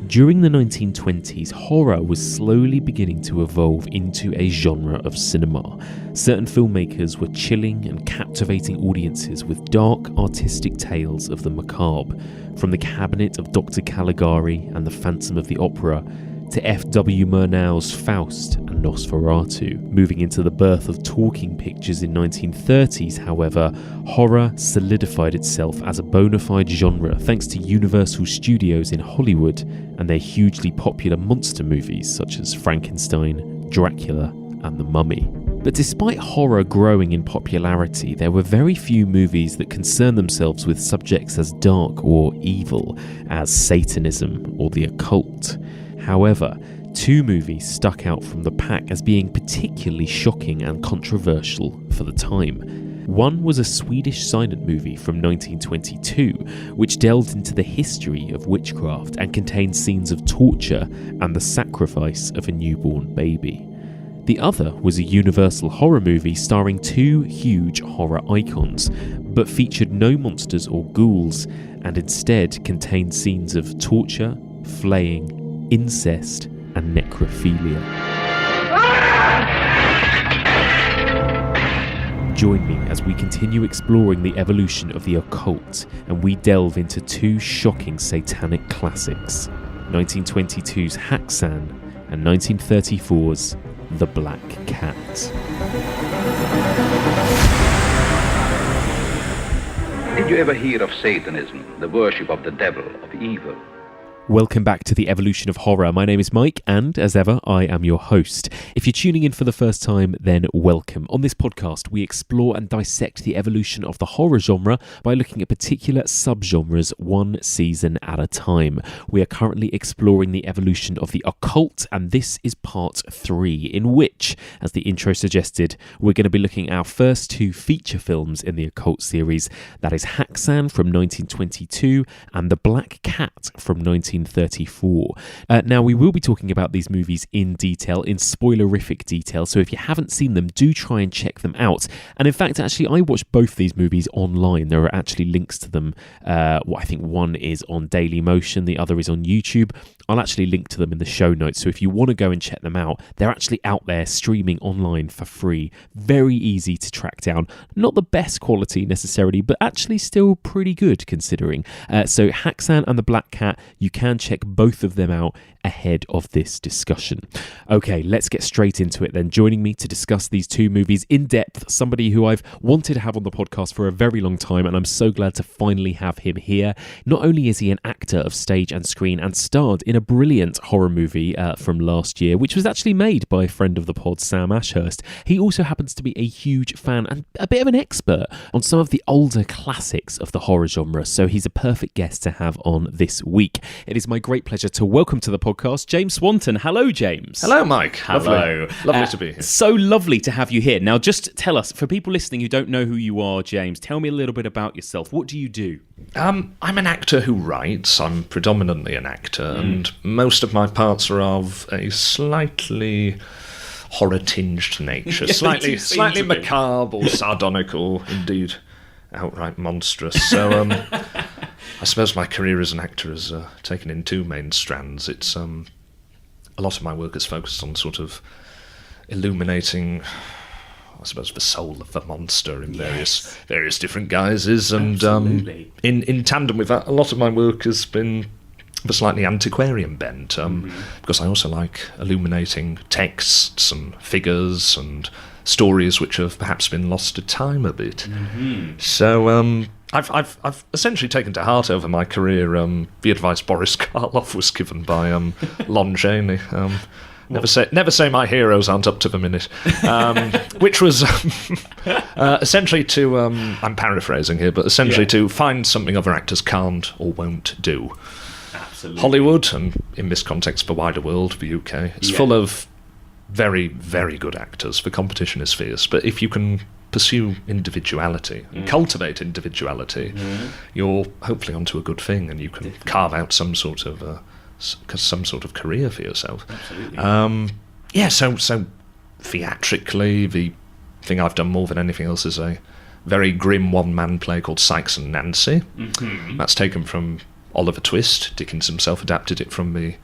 During the 1920s, horror was slowly beginning to evolve into a genre of cinema. Certain filmmakers were chilling and captivating audiences with dark, artistic tales of the macabre, from The Cabinet of Dr. Caligari and The Phantom of the Opera, to F.W. Murnau's Faust and Nosferatu. Moving into the birth of talking pictures in 1930s, however, horror solidified itself as a bona fide genre thanks to Universal Studios in Hollywood and their hugely popular monster movies such as Frankenstein, Dracula, and The Mummy. But despite horror growing in popularity, there were very few movies that concerned themselves with subjects as dark or evil as Satanism or the occult. However, two movies stuck out from the pack as being particularly shocking and controversial for the time. One was a Swedish silent movie from 1922, which delved into the history of witchcraft and contained scenes of torture and the sacrifice of a newborn baby. The other was a Universal horror movie starring two huge horror icons, but featured no monsters or ghouls, and instead contained scenes of torture, flaying, incest, and necrophilia. Join me as we continue exploring the evolution of the occult, and we delve into two shocking satanic classics, 1922's Haxan and 1934's The Black Cat. Did you ever hear of Satanism, the worship of the devil, of evil? Welcome back to the Evolution of Horror. My name is Mike, and as ever, I am your host. If you're tuning in for the first time, then welcome. On this podcast, we explore and dissect the evolution of the horror genre by looking at particular subgenres one season at a time. We are currently exploring the evolution of the occult, and this is part 3, in which, as the intro suggested, we're going to be looking at our first two feature films in the occult series. That is Haxan from 1922 and The Black Cat from 1934. Now, we will be talking about these movies in detail, in spoilerific detail, so if you haven't seen them, do try and check them out. And in fact, actually, I watched both these movies online. There are actually links to them. I think one is on Dailymotion, the other is on YouTube. I'll actually link to them in the show notes, so if you want to go and check them out, they're actually out there streaming online for free. Very easy to track down. Not the best quality necessarily, but actually still pretty good considering. So Haxan and The Black Cat, you can check both of them out ahead of this discussion. Okay, let's get straight into it then. Joining me to discuss these two movies in depth, somebody who I've wanted to have on the podcast for a very long time, and I'm so glad to finally have him here. Not only is he an actor of stage and screen and starred in a brilliant horror movie from last year, which was actually made by a friend of the pod, Sam Ashurst, he also happens to be a huge fan and a bit of an expert on some of the older classics of the horror genre, so he's a perfect guest to have on this week. It is my great pleasure to welcome to the podcast James Swanton. Hello, James. Hello, Mike. Hello. Lovely to be here. So lovely to have you here. Now, just tell us, for people listening who don't know who you are, James, tell me a little bit about yourself. What do you do? I'm an actor who writes. I'm predominantly an actor, and most of my parts are of a slightly horror-tinged nature. Yeah, slightly macabre or sardonical, indeed outright monstrous. So I suppose my career as an actor has taken in two main strands. It's a lot of my work is focused on sort of illuminating, I suppose, the soul of the monster in various different guises, and in tandem with that, a lot of my work has been of a slightly antiquarian bent, because I also like illuminating texts and figures and stories which have perhaps been lost to time a bit. So I've essentially taken to heart over my career the advice Boris Karloff was given by Lon Chaney. Never say my heroes aren't up to the minute, which was essentially to, I'm paraphrasing here, but essentially to find something other actors can't or won't do. Absolutely. Hollywood, and in this context the wider world, the UK, it's full of very, very good actors. The competition is fierce, but if you can pursue individuality and cultivate individuality, you're hopefully onto a good thing, and you can carve out some sort of career for yourself. Absolutely. So theatrically, the thing I've done more than anything else is a very grim one-man play called Sykes and Nancy. That's taken from Oliver Twist. Dickens himself adapted it from the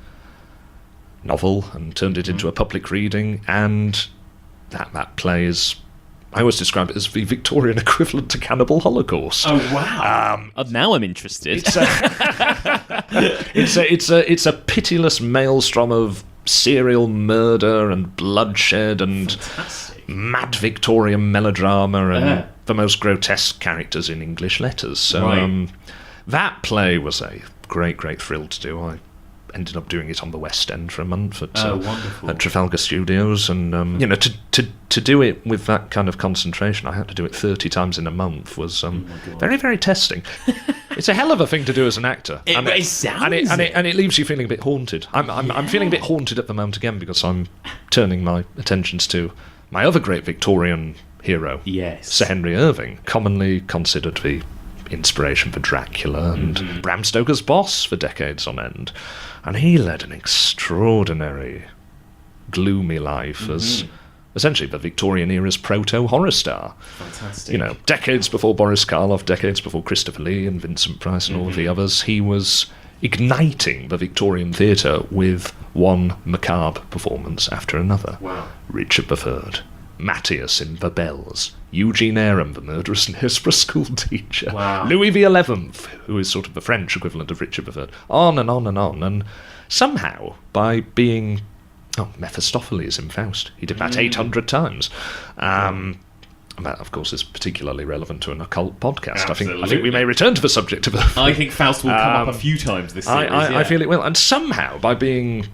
novel and turned it into a public reading, and that play is, I always describe it as the Victorian equivalent to Cannibal Holocaust. Oh wow! Now I'm interested. It's a pitiless maelstrom of serial murder and bloodshed and mad Victorian melodrama and the most grotesque characters in English letters. So that play was a great thrill to do. I ended up doing it on the West End for a month at Trafalgar Studios, and to do it with that kind of concentration, I had to do it 30 times in a month, was very testing. It's a hell of a thing to do as an actor. It sounds and it leaves you feeling a bit haunted. I'm feeling a bit haunted at the moment again, because I'm turning my attentions to my other great Victorian hero, Sir Henry Irving, commonly considered the inspiration for Dracula and Bram Stoker's boss for decades on end. And he led an extraordinary, gloomy life as essentially the Victorian era's proto-horror star. Fantastic. Decades before Boris Karloff, decades before Christopher Lee and Vincent Price and all of the others, he was igniting the Victorian theatre with one macabre performance after another. Wow. Richard III, Matthias in The Bells, Eugene Aram, the murderous Hillsborough school teacher, Louis XI, who is sort of the French equivalent of Richard III, on and on and on. And somehow, by being Mephistopheles in Faust, he did that 800 times. And that, of course, is particularly relevant to an occult podcast. I think we may return to the subject of it. I think Faust will come up a few times this series. I feel it will. And somehow, by being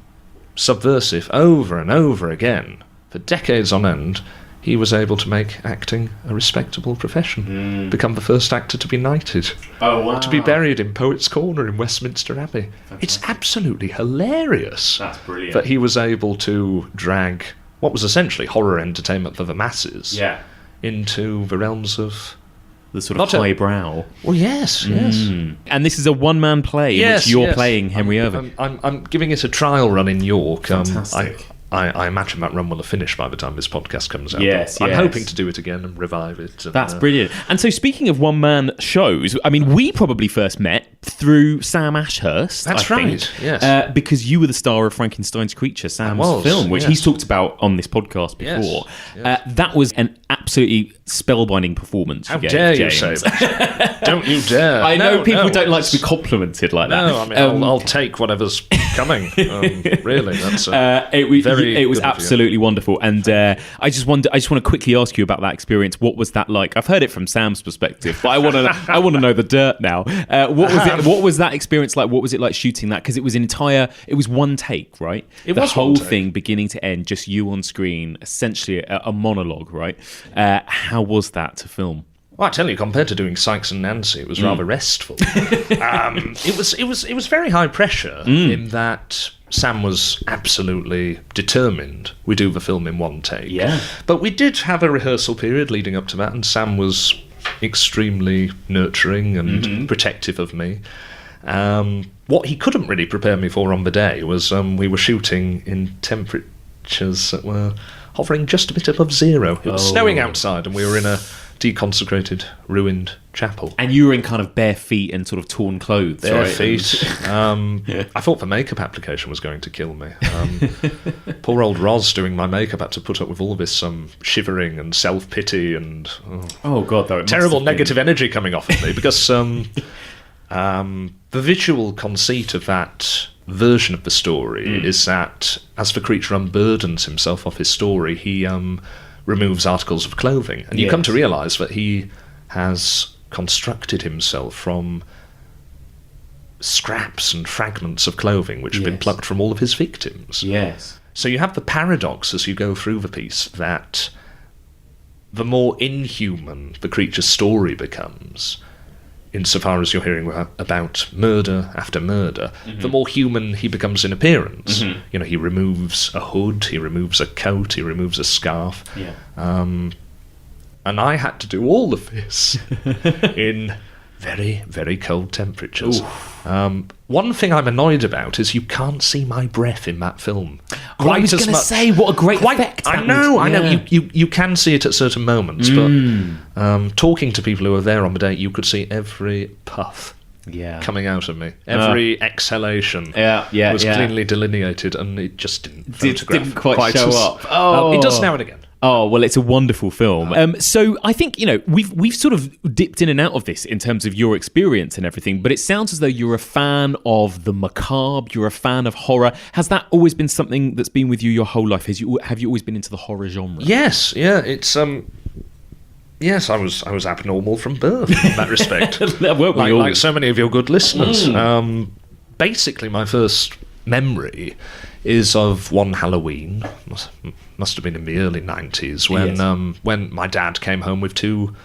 subversive over and over again, for decades on end, he was able to make acting a respectable profession, become the first actor to be knighted, to be buried in Poets' Corner in Westminster Abbey. Fantastic. It's absolutely hilarious. That's brilliant. That he was able to drag what was essentially horror entertainment for the masses into the realms of the sort of highbrow. Well, yes. And this is a one-man play in which you're playing Henry Irving. I'm giving it a trial run in York. Fantastic. I imagine that run will have finished by the time this podcast comes out. Yes. I'm hoping to do it again and revive it. That's brilliant. And so, speaking of one-man shows, I mean, we probably first met through Sam Ashurst. That's I right. think, yes. Because you were the star of Frankenstein's Creature, Sam's film, which he's talked about on this podcast before. Yes. That was an absolutely spellbinding perforance. How dare you say that? Don't you dare! I know people don't like to be complimented like that. No, I mean I'll take whatever's coming. Really, that's it was absolutely wonderful, and I just want to quickly ask you about that experience. What was that like? I've heard it from Sam's perspective, but I want to know the dirt now. What was that experience like? What was it like shooting that? Because it was one take, right? The whole thing, beginning to end, just you on screen, essentially a monologue, right? How was that to film? Well, I tell you, compared to doing Sykes and Nancy, it was rather restful. It was very high pressure in that Sam was absolutely determined we do the film in one take. Yeah. But we did have a rehearsal period leading up to that, and Sam was extremely nurturing and protective of me. What he couldn't really prepare me for on the day was we were shooting in temperatures that were hovering just a bit above zero. It was snowing outside, and we were in a deconsecrated, ruined chapel. And you were in kind of bare feet and sort of torn clothes, bare right? feet. I thought the makeup application was going to kill me. Poor old Roz doing my makeup had to put up with all this shivering and self-pity and terrible negative energy coming off of me, because the visual conceit of that version of the story is that as the creature unburdens himself of his story, he removes articles of clothing, and you come to realise that he has constructed himself from scraps and fragments of clothing which have been plucked from all of his victims. Yes. So you have the paradox as you go through the piece that the more inhuman the creature's story becomes, insofar as you're hearing about murder after murder, the more human he becomes in appearance. You know, he removes a hood, he removes a coat, he removes a scarf. Yeah. And I had to do all of this in very, very cold temperatures. One thing I'm annoyed about is you can't see my breath in that film. I was going to say, what a great effect. I know. You can see it at certain moments, but talking to people who were there on the day, you could see every puff coming out of me. Every exhalation was cleanly delineated, and it just didn't quite show up. It does now and again. Oh, well, it's a wonderful film. So I think, we've sort of dipped in and out of this in terms of your experience and everything, but it sounds as though you're a fan of the macabre, you're a fan of horror. Has that always been something that's been with you your whole life? Have you always been into the horror genre? Yes, yeah, it's... Yes, I was abnormal from birth in that respect. like so many of your good listeners. Basically, my first memory is of one Halloween, must have been in the early 90s, when my dad came home with 2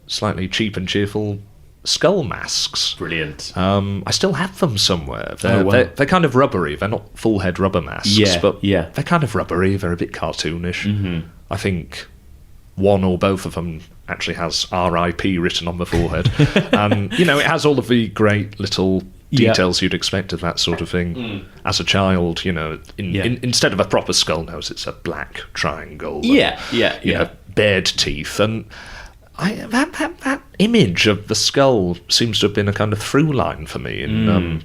slightly cheap and cheerful skull masks. Brilliant. I still have them somewhere. They're kind of rubbery. They're not full head rubber masks, but they're kind of rubbery. They're a bit cartoonish. I think one or both of them actually has R.I.P. written on the forehead. And, it has all of the great little details you'd expect of that sort of thing. As a child, instead of a proper skull nose, it's a black triangle. Bared teeth. And that image of the skull seems to have been a kind of through line for me in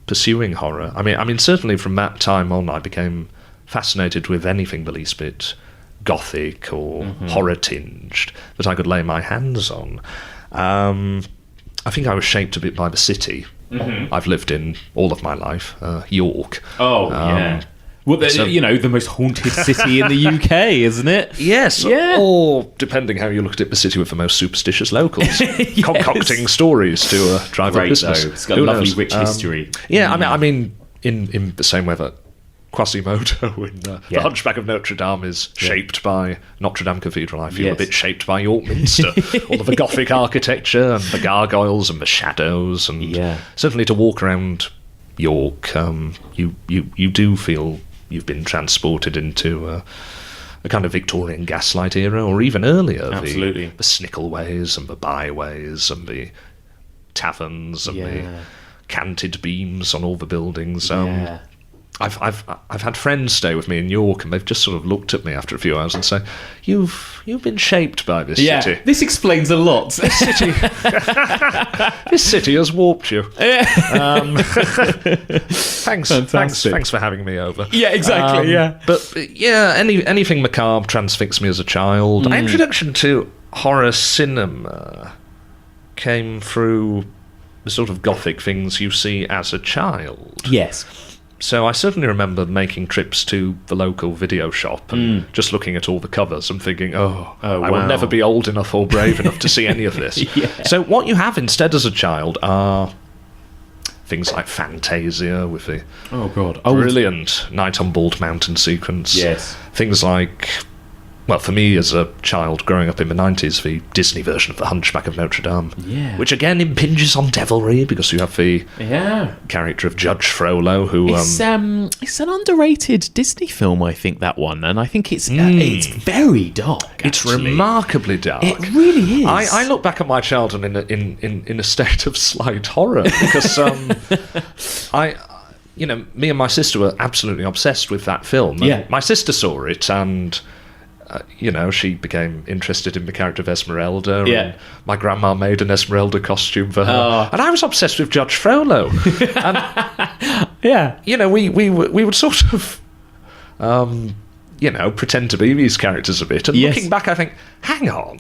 pursuing horror. I mean, certainly from that time on, I became fascinated with anything the least bit gothic or horror tinged that I could lay my hands on. I think I was shaped a bit by the city I've lived in all of my life, York. Well, the most haunted city in the UK, isn't it? Yes, or depending how you looked at the city with the most superstitious locals, concocting stories to drive up business. It's got a lovely, rich history. I mean, in the same way that Quasimodo in The Hunchback of Notre Dame is shaped by Notre Dame Cathedral, I feel a bit shaped by York Minster. All of the Gothic architecture and the gargoyles and the shadows, and certainly to walk around York, you do feel you've been transported into a kind of Victorian gaslight era, or even earlier. Absolutely. The Snickelways and the byways and the taverns and the canted beams on all the buildings. I've had friends stay with me in York, and they've just sort of looked at me after a few hours and say, "You've been shaped by this city. This explains a lot. This city has warped you." Thanks for having me over. Yeah, exactly. But anything macabre transfixed me as a child. My introduction to horror cinema came through the sort of gothic things you see as a child. Yes. So I certainly remember making trips to the local video shop and just looking at all the covers and thinking, I will never be old enough or brave enough to see any of this. So what you have instead as a child are things like Fantasia with the brilliant Night on Bald Mountain sequence. Yes. Things like... Well, for me, as a child growing up in the 90s, the Disney version of The Hunchback of Notre Dame, which again impinges on devilry because you have the character of Judge Frollo, who... It's an underrated Disney film, I think, that one, and I think it's very dark, actually. It's remarkably dark. It really is. I look back at my childhood in a state of slight horror, because me and my sister were absolutely obsessed with that film. And my sister saw it, and... she became interested in the character of Esmeralda. And my grandma made an Esmeralda costume for her. And I was obsessed with Judge Frollo. And, we would sort of, pretend to be these characters a bit. And looking back, I think, hang on.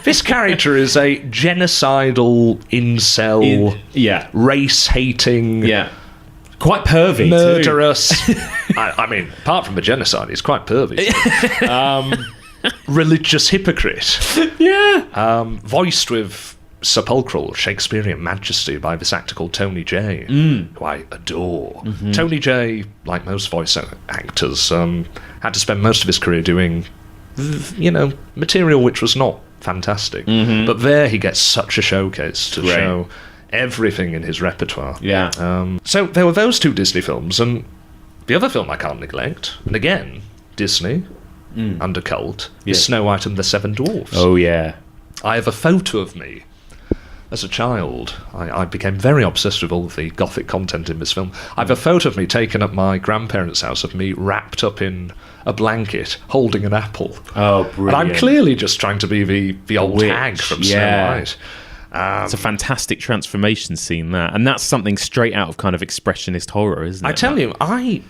This character is a genocidal, incel, race-hating... Quite pervy, murderous. I mean, apart from the genocide, he's quite pervy. Religious hypocrite. Voiced with sepulchral Shakespearean majesty by this actor called Tony Jay, who I adore. Tony Jay, like most voice actors, had to spend most of his career doing, material which was not fantastic. But there he gets such a showcase to show everything in his repertoire. So there were those 2 Disney films, and the other film I can't neglect, and again, Disney, under cult, is Snow White and the Seven Dwarfs. I have a photo of me as a child. I became very obsessed with all of the gothic content in this film. I have a photo of me taken at my grandparents' house of me wrapped up in a blanket, holding an apple. Brilliant. And I'm clearly just trying to be the old hag from Snow White. It's a fantastic transformation scene, that. And that's something straight out of kind of expressionist horror, isn't it? I tell you, I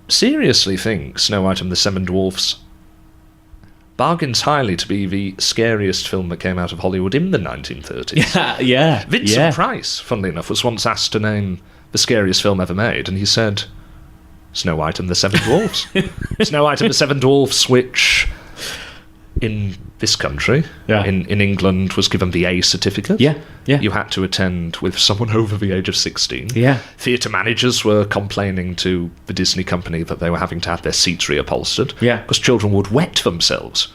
seriously think Snow White and the Seven Dwarfs bargains highly to be the scariest film that came out of Hollywood in the 1930s. Yeah. Vincent Price, funnily enough, was once asked to name the scariest film ever made, and he said, Snow White and the Seven Dwarfs. Snow White and the Seven Dwarfs, which in this country, in England, was given the A certificate. Yeah. You had to attend with someone over the age of 16. Yeah. Theatre managers were complaining to the Disney company that they were having to have their seats reupholstered. Yeah. Because children would wet themselves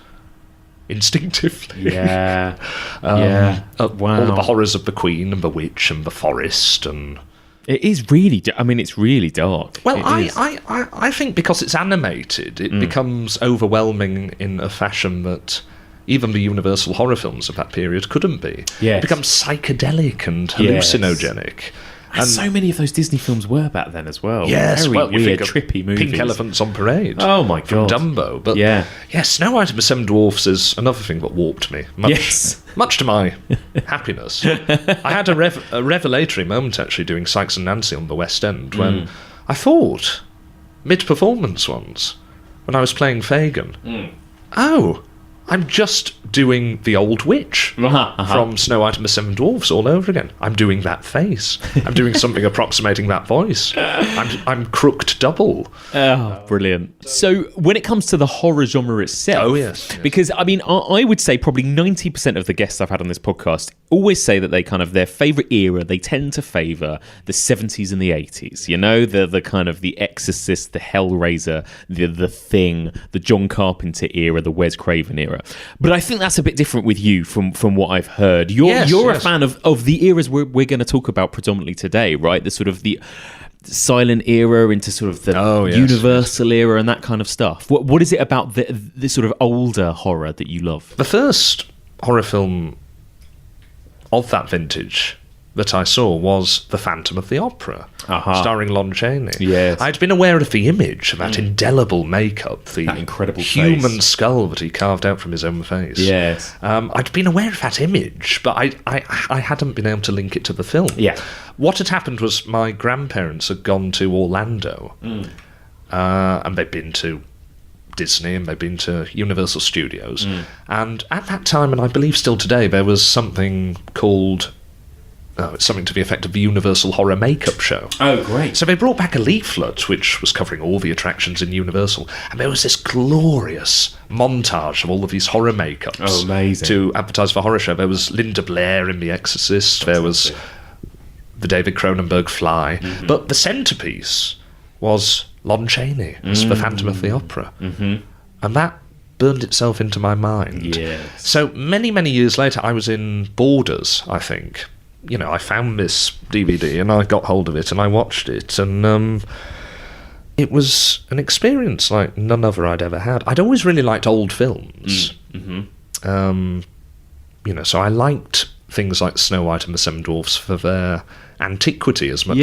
instinctively. Yeah. Wow. Wow. All the horrors of the Queen and the Witch and the Forest and... It is really... it's really dark. Well, I think because it's animated, it becomes overwhelming in a fashion that even the Universal horror films of that period couldn't be. Yes. It becomes psychedelic and hallucinogenic. And so many of those Disney films were back then as well. Yes, Very well, you weird, think of trippy movies. Pink Elephants on Parade. Oh my god. From Dumbo. But yeah, Snow White and the Seven Dwarfs is another thing that warped me. Much to my happiness. I had a revelatory moment actually doing Sykes and Nancy on the West End when I thought, mid-performance once, when I was playing Fagin, oh, I'm just doing the old witch from Snow White and the Seven Dwarfs all over again. I'm doing that face. I'm doing something approximating that voice. I'm crooked double. Oh, brilliant. So when it comes to the horror genre itself... Oh, yes. Because, I mean, I would say probably 90% of the guests I've had on this podcast always say that they kind of, their favourite era, they tend to favour the 70s and the 80s. You know, the kind of The Exorcist, the Hellraiser, the Thing, the John Carpenter era, the Wes Craven era. But I think that's a bit different with you from what I've heard. You're a fan of the eras we're going to talk about predominantly today, right? The sort of the silent era into sort of the Universal era and that kind of stuff. What is it about the sort of older horror that you love? The first horror film of that vintage that I saw was The Phantom of the Opera, starring Lon Chaney. Yes. I'd been aware of the image of that indelible makeup, the that incredible human face. Skull that he carved out from his own face. Yes. I'd been aware of that image, but I hadn't been able to link it to the film. Yeah. What had happened was my grandparents had gone to Orlando, and they'd been to Disney and they'd been to Universal Studios. And at that time, and I believe still today, there was something called... it's something to the effect of the Universal Horror Makeup Show. Oh, great. So they brought back a leaflet which was covering all the attractions in Universal, and there was this glorious montage of all of these horror makeups. Oh, amazing. To advertise for a horror show. There was Linda Blair in The Exorcist, there was the David Cronenberg Fly, but the centrepiece was Lon Chaney as the Phantom of the Opera. And that burned itself into my mind. Yes. So many, many years later, I was in Borders, I think. You know, I found this DVD and I got hold of it and I watched it, and it was an experience like none other I'd ever had. I'd always really liked old films. You know, so I liked things like Snow White and the Seven Dwarfs for their antiquity as much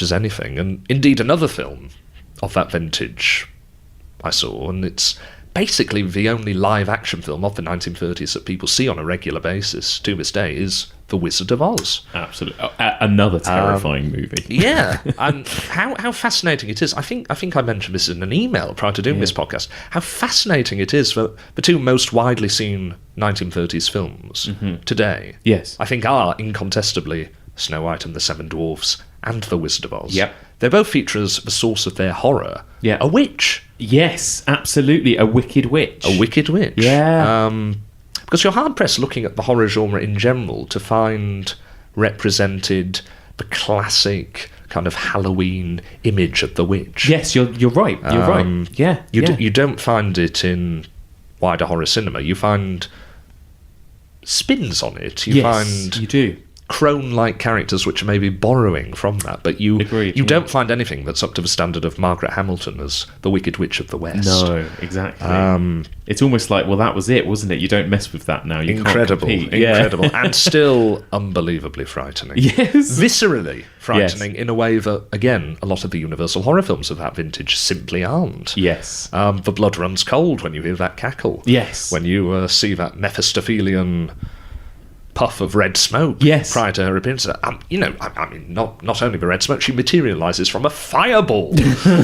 as anything. And indeed, another film of that vintage I saw, and it's basically the only live-action film of the 1930s that people see on a regular basis to this day, is The Wizard of Oz. Absolutely. Another terrifying movie. Yeah, and how fascinating it is. I think I mentioned this in an email prior to doing this podcast, how fascinating it is for the two most widely seen 1930s films today. Yes. I think are incontestably Snow White and the Seven Dwarfs and The Wizard of Oz. Yep. They both feature as the source of their horror. Yeah. A witch. Yes, absolutely. A wicked witch. A wicked witch. Yeah. Because you're hard-pressed looking at the horror genre in general to find represented the classic kind of Halloween image of the witch. Yes, you're right. You're right. Yeah. You don't find it in wider horror cinema. You find spins on it. You find you do. crone-like characters which are maybe borrowing from that, but you don't find anything that's up to the standard of Margaret Hamilton as the Wicked Witch of the West. No, exactly. It's almost like, well, that was it, wasn't it? You don't mess with that now. You incredible, can't compete. incredible, and still unbelievably frightening. Yes, viscerally frightening in a way that, again, a lot of the Universal horror films of that vintage simply aren't. Yes, the blood runs cold when you hear that cackle. Yes, when you see that Mephistophelian puff of red smoke Yes. prior to her appearance. You know, I mean, not only the red smoke, she materialises from a fireball.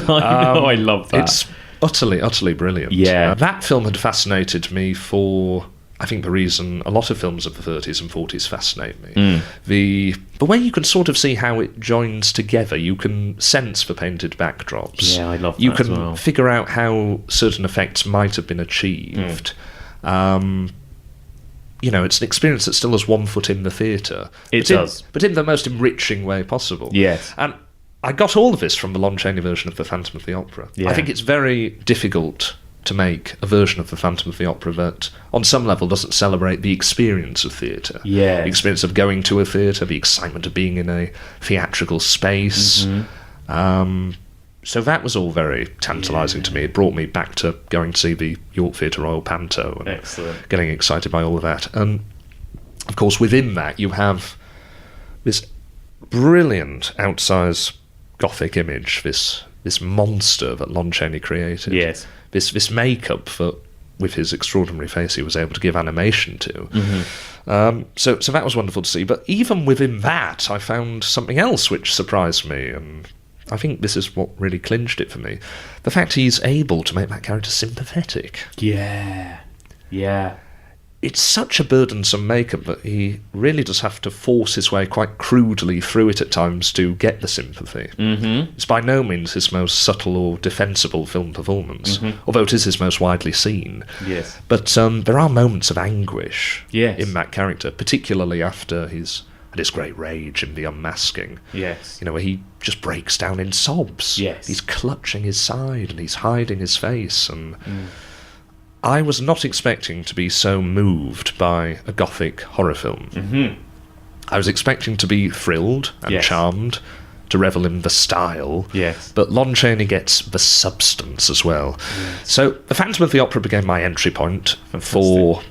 I love that. It's utterly brilliant. Yeah. That film had fascinated me for, I think, the reason a lot of films of the 30s and 40s fascinate me. The way you can sort of see how it joins together. You can sense the painted backdrops. Yeah, I love that You as can well. figure out how certain effects might have been achieved. You know, it's an experience that still has one foot in the theatre. It does. But in the most enriching way possible. Yes. And I got all of this from the Lon Chaney version of The Phantom of the Opera. Yeah. I think it's very difficult to make a version of The Phantom of the Opera that, on some level, doesn't celebrate the experience of theatre. Yes. The experience of going to a theatre, the excitement of being in a theatrical space. So that was all very tantalising to me. It brought me back to going to see the York Theatre Royal Panto and Excellent. getting excited by all of that. And, of course, within that, you have this brilliant outsize Gothic image, this monster that Lon Chaney created. Yes. This makeup that, with his extraordinary face, he was able to give animation to. So that was wonderful to see. But even within that, I found something else which surprised me, and I think this is what really clinched it for me. The fact he's able to make that character sympathetic. Yeah. It's such a burdensome makeup that he really does have to force his way quite crudely through it at times to get the sympathy. It's by no means his most subtle or defensible film performance, although it is his most widely seen. Yes. But there are moments of anguish Yes. in that character, particularly after his great rage in The Unmasking. Yes. You know, where he just breaks down in sobs. Yes. He's clutching his side and he's hiding his face. And I was not expecting to be so moved by a Gothic horror film. I was expecting to be thrilled and Yes. charmed, to revel in the style. Yes. But Lon Chaney gets the substance as well. So The Phantom of the Opera became my entry point for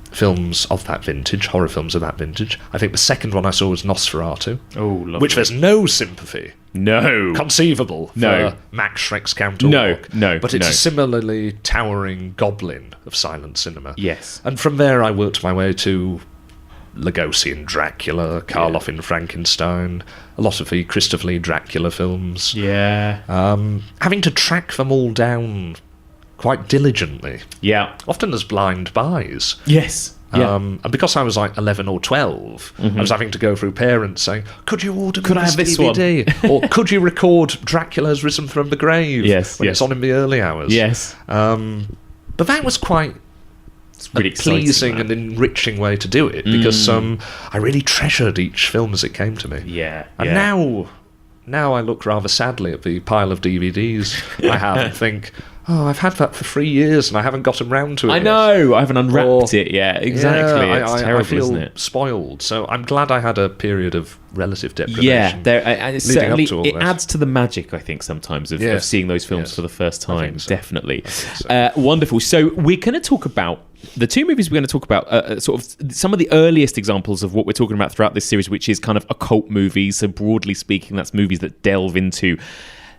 films of that vintage, horror films of that vintage. I think the second one I saw was Nosferatu, Oh, lovely. which there's no sympathy No. conceivable for No. Max Schreck's Count No, Orlok. no, But it's no. a similarly towering goblin of silent cinema. Yes. And from there I worked my way to Lugosi in Dracula, Karloff in Frankenstein, a lot of the Christopher Lee Dracula films. Yeah. Having to track them all down quite diligently, Yeah. often as blind buys. Yes. Yeah. And because I was like 11 or 12, I was having to go through parents saying, could you order me Could I have this one? DVD? Or could you record Dracula's Risen from the Grave Yes, when yes. it's on in the early hours? Yes. But that was quite It's really a pleasing exciting, and enriching way to do it, because I really treasured each film as it came to me. Yeah. And now I look rather sadly at the pile of DVDs I have and think, oh, I've had that for 3 years and I haven't gotten round to it I yet. know. I haven't unwrapped Or- it yet. Exactly. Yeah, It's I terrible, feel isn't it? spoiled. So I'm glad I had a period of relative deprivation. Yeah, and it's leading up certainly to all it that. adds to the magic, I think, sometimes of Yes. seeing those films Yes. for the first I time. think so. Definitely, think so. wonderful. So we're going to talk about the two movies. We're going to talk about sort of some of the earliest examples of what we're talking about throughout this series, which is kind of occult movies. So broadly speaking, that's movies that delve into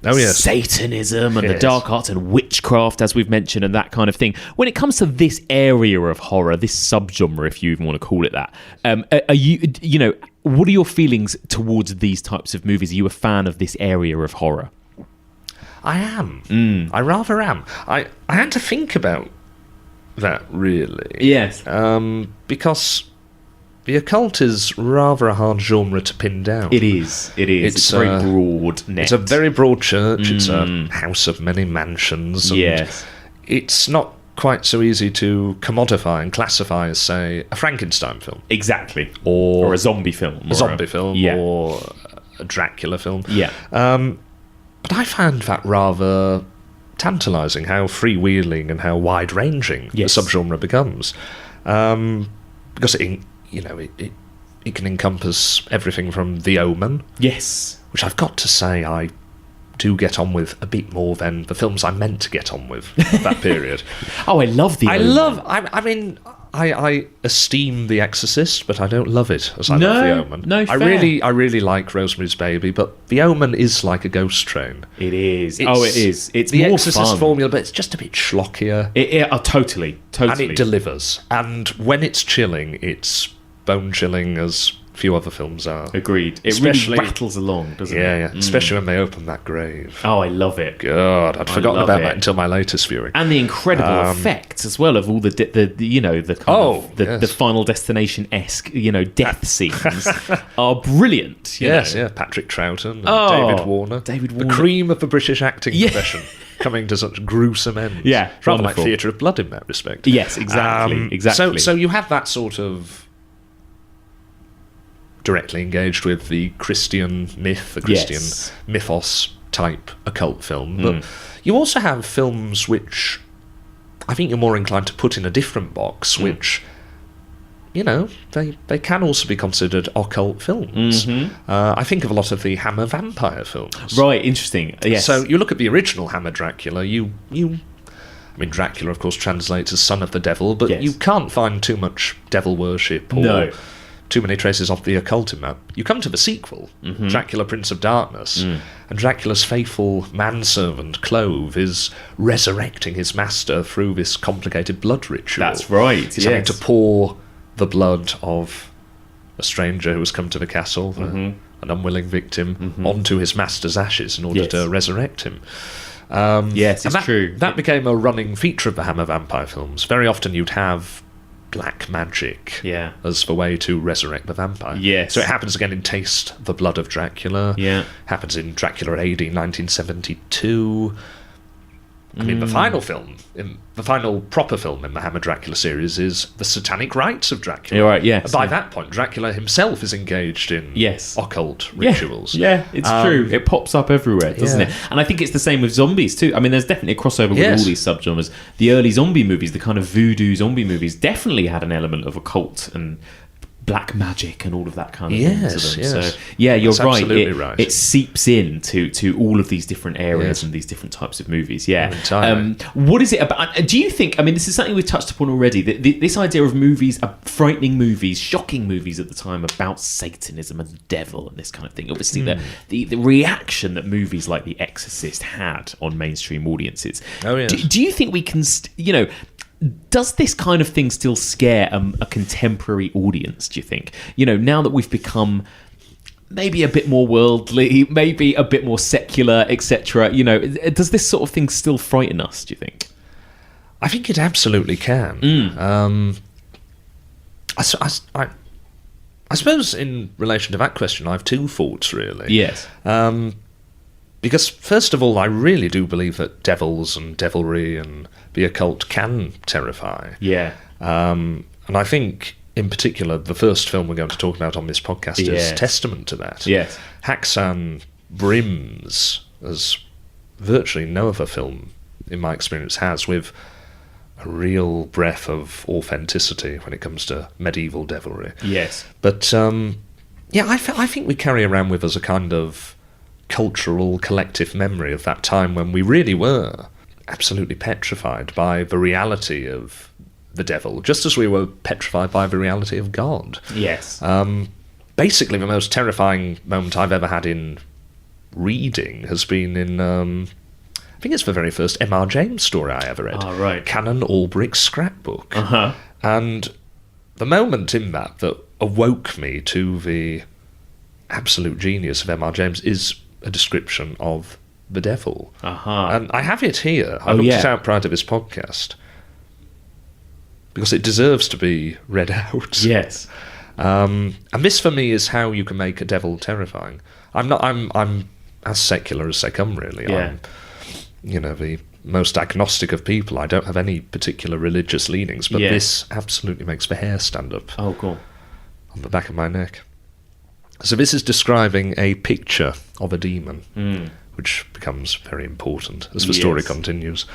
Satanism and the Yes. dark arts and witchcraft, as we've mentioned, and that kind of thing. When it comes to this area of horror, this subgenre, if you even want to call it that, are you know, what are your feelings towards these types of movies? Are you a fan of this area of horror? I am. I rather am. I had to think about that, really. Yes. Because the occult is rather a hard genre to pin down. It is. It's a very broad net. It's a very broad church. It's a house of many mansions. And Yes. it's not quite so easy to commodify and classify as, say, a Frankenstein film. Exactly. Or a zombie film. A zombie film. Yeah. Or a Dracula film. Yeah. But I found that rather tantalising, how freewheeling and how wide-ranging Yes. the subgenre becomes. Because it can encompass everything from The Omen, Yes. which I've got to say I do get on with a bit more than the films I meant to get on with at that period. Oh, I love the Omen. I esteem The Exorcist, but I don't love it as I love The Omen. No, I fair. really like Rosemary's Baby, but The Omen is like a ghost train. It is. It's It is. It's The more Exorcist fun. formula, but it's just a bit schlockier. Totally. And it delivers. And when it's chilling, it's bone-chilling as few other films are. Agreed. It really rattles along, doesn't it? Yeah. Especially when they open that grave. Oh, I love it. God, I'd forgotten about that until my latest viewing. And the incredible effects as well of all the Final Destination-esque, death scenes are brilliant. Yes, Patrick Troughton and David Warner. The cream of the British acting profession. Coming to such gruesome ends. Yeah, rather like Theatre of Blood in that respect. Yes, exactly. So you have that sort of directly engaged with the Christian myth, the Christian mythos type occult film. But you also have films which I think you're more inclined to put in a different box, which, they can also be considered occult films. I think of a lot of the Hammer vampire films. Right, interesting. Yes. So you look at the original Hammer Dracula, Dracula, of course, translates as son of the devil, but you can't find too much devil worship or too many traces of the occult in that. You come to the sequel, Dracula, Prince of Darkness, and Dracula's faithful manservant, Clove, is resurrecting his master through this complicated blood ritual. That's right, He's having to pour the blood of a stranger who has come to the castle, an unwilling victim, onto his master's ashes in order to resurrect him. Yes, it's true. That became a running feature of the Hammer vampire films. Very often you'd have black magic as the way to resurrect the vampire. Yes. So it happens again in Taste the Blood of Dracula. Yeah. Happens in Dracula AD 1972. The final film, the final proper film in the Hammer Dracula series is The Satanic Rites of Dracula. You're right, yes. By that point, Dracula himself is engaged in occult rituals. Yeah, it's true. It pops up everywhere, doesn't it? And I think it's the same with zombies too. There's definitely a crossover with all these subgenres. The early zombie movies, the kind of voodoo zombie movies, definitely had an element of occult and black magic and all of that kind of thing to them. So you're right. It seeps in to all of these different areas and these different types of movies. What is it about? Do you think, this is something we've touched upon already, this idea of movies, frightening movies, shocking movies at the time about Satanism and the devil and this kind of thing. Obviously the reaction that movies like The Exorcist had on mainstream audiences. Do you think we can does this kind of thing still scare a contemporary audience, do you think? Now that we've become maybe a bit more worldly, maybe a bit more secular, etc., does this sort of thing still frighten us, do you think? I think it absolutely can. I suppose in relation to that question, I have two thoughts, really. Yes. Because, first of all, I really do believe that devils and devilry and the occult can terrify. Yeah. And I think, in particular, the first film we're going to talk about on this podcast is testament to that. Yes. Haxan brims, as virtually no other film, in my experience, has, with a real breath of authenticity when it comes to medieval devilry. Yes. But, I think we carry around with us a kind of cultural collective memory of that time when we really were absolutely petrified by the reality of the devil, just as we were petrified by the reality of God. Yes. Basically, the most terrifying moment I've ever had in reading has been in, I think it's the very first M.R. James story I ever read. Oh, right. Canon Albrick's Scrapbook. And the moment in that awoke me to the absolute genius of M.R. James is a description of the devil. And I have it here. I looked it out prior to this podcast because it deserves to be read out. Yes. And this for me is how you can make a devil terrifying. I'm as secular as they come, really. Yeah. I'm the most agnostic of people. I don't have any particular religious leanings, but this absolutely makes the hair stand up. Oh, cool. On the back of my neck. So this is describing a picture of a demon, which becomes very important as the story continues.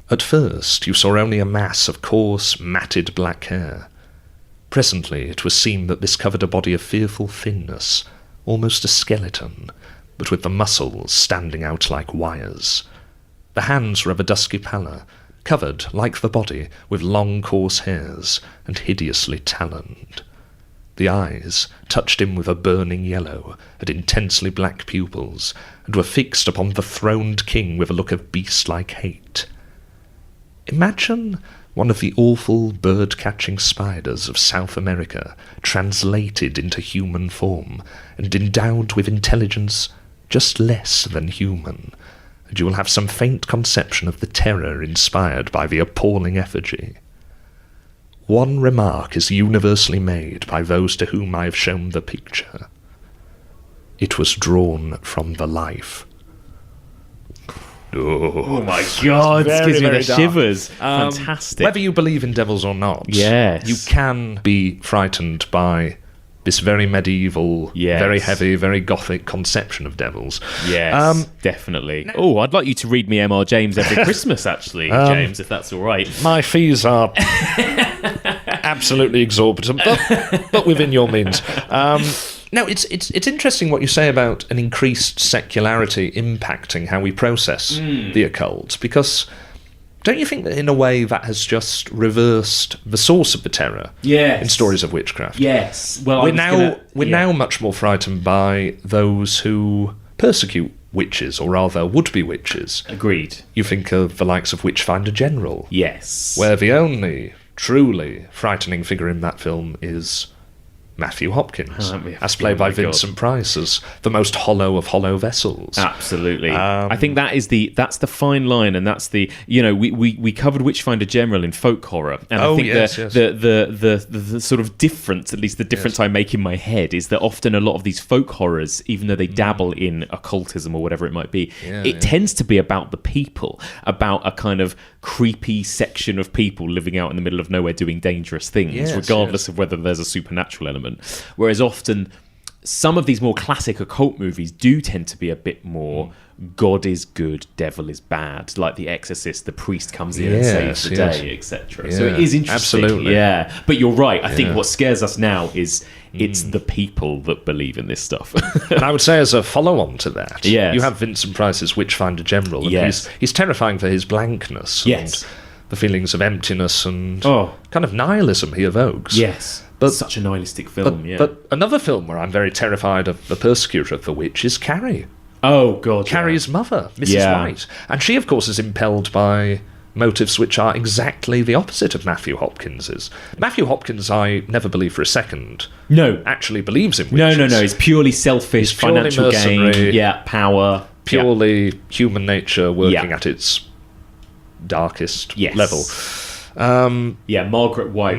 At first, you saw only a mass of coarse, matted black hair. Presently, it was seen that this covered a body of fearful thinness, almost a skeleton, but with the muscles standing out like wires. The hands were of a dusky pallor, covered, like the body, with long, coarse hairs, and hideously taloned. The eyes, touched in with a burning yellow, had intensely black pupils, and were fixed upon the throned king with a look of beast-like hate. Imagine one of the awful bird-catching spiders of South America, translated into human form and endowed with intelligence just less than human, and you will have some faint conception of the terror inspired by the appalling effigy. One remark is universally made by those to whom I have shown the picture. It was drawn from the life. Oh my God, this gives me the shivers. Fantastic. Whether you believe in devils or not, yes, you can be frightened by this very medieval, very heavy, very gothic conception of devils. Yes, definitely. Oh, I'd like you to read me M.R. James every Christmas, actually, James, if that's all right. My fees are absolutely exorbitant, but within your means. Now, it's interesting what you say about an increased secularity impacting how we process the occult, because don't you think that in a way that has just reversed the source of the terror in stories of witchcraft? Yes. Well, we're now much more frightened by those who persecute witches, or rather would-be witches. Agreed. You think of the likes of Witchfinder General. Yes. Where the only truly frightening figure in that film is Matthew Hopkins, as played by Vincent Price, as the most hollow of hollow vessels. Absolutely. I think that's the fine line, and that's the, we covered Witchfinder General in folk horror, and I think the sort of difference, at least the difference I make in my head, is that often a lot of these folk horrors, even though they dabble in occultism or whatever it might be, it tends to be about the people, about a kind of creepy section of people living out in the middle of nowhere doing dangerous things, regardless of whether there's a supernatural element. Whereas often some of these more classic occult movies do tend to be a bit more God is good, devil is bad, like The Exorcist, the priest comes in and saves the day, etc. So it is interesting. Absolutely. Yeah, but you're right. I think what scares us now is it's the people that believe in this stuff. And I would say, as a follow-on to that, you have Vincent Price's Witchfinder General, and he's terrifying for his blankness and the feelings of emptiness and kind of nihilism he evokes. Yes. But such a nihilistic film, But another film where I'm very terrified of the persecutor of the witch is Carrie. Oh, God. Carrie's mother, Mrs. White. And she, of course, is impelled by motives which are exactly the opposite of Matthew Hopkins's. Matthew Hopkins, I never believe for a second, actually believes in witches. No. He's purely selfish, he's purely financial gain, power. Purely human nature working at its darkest level. Margaret White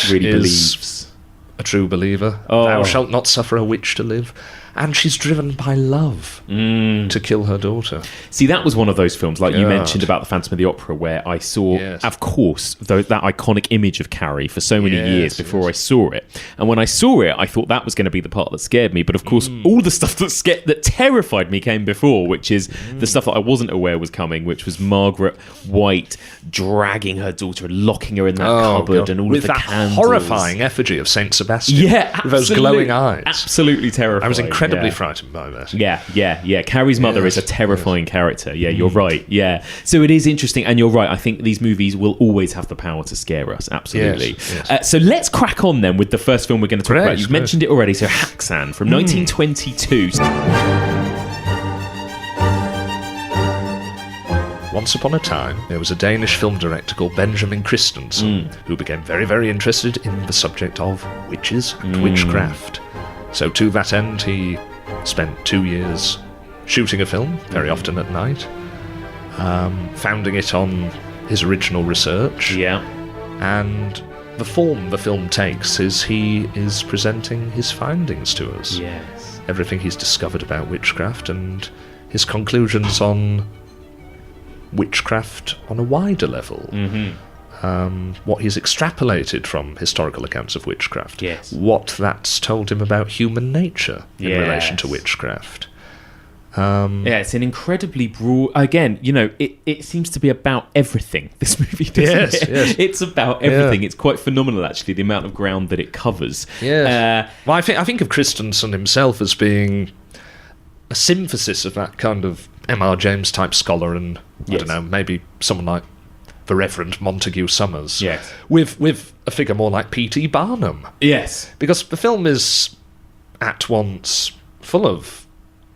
really believes. A true believer. Thou shalt not suffer a witch to live. And she's driven by love to kill her daughter. See, that was one of those films, like you mentioned about The Phantom of the Opera, where I saw, of course, that iconic image of Carrie for so many years before I saw it. And when I saw it, I thought that was going to be the part that scared me. But of course, all the stuff that terrified me came before, which is the stuff that I wasn't aware was coming, which was Margaret White dragging her daughter and locking her in that cupboard and all with of the that candles. Horrifying effigy of Saint Sebastian. With those glowing eyes. Absolutely terrifying. I was incredibly frightened by that. Carrie's mother is a terrifying character. You're right. So it is interesting, and you're right. I think these movies will always have the power to scare us. Absolutely. So let's crack on then with the first film we're going to talk about. You've mentioned it already. So Haxan from 1922. Once upon a time, there was a Danish film director called Benjamin Christensen who became very, very interested in the subject of witches and witchcraft. So to that end, he spent 2 years shooting a film, very often at night, founding it on his original research. And the form the film takes is he is presenting his findings to us. Everything he's discovered about witchcraft and his conclusions on witchcraft on a wider level. What he's extrapolated from historical accounts of witchcraft. What that's told him about human nature in relation to witchcraft. It's an incredibly broad... Again, it seems to be about everything, this movie, doesn't it? It's about everything. It's quite phenomenal, actually, the amount of ground that it covers. Well, I think of Christensen himself as being a synthesis of that kind of M.R. James type scholar and, I don't know, maybe someone like the Reverend Montague Summers. With a figure more like P.T. Barnum. Because the film is at once full of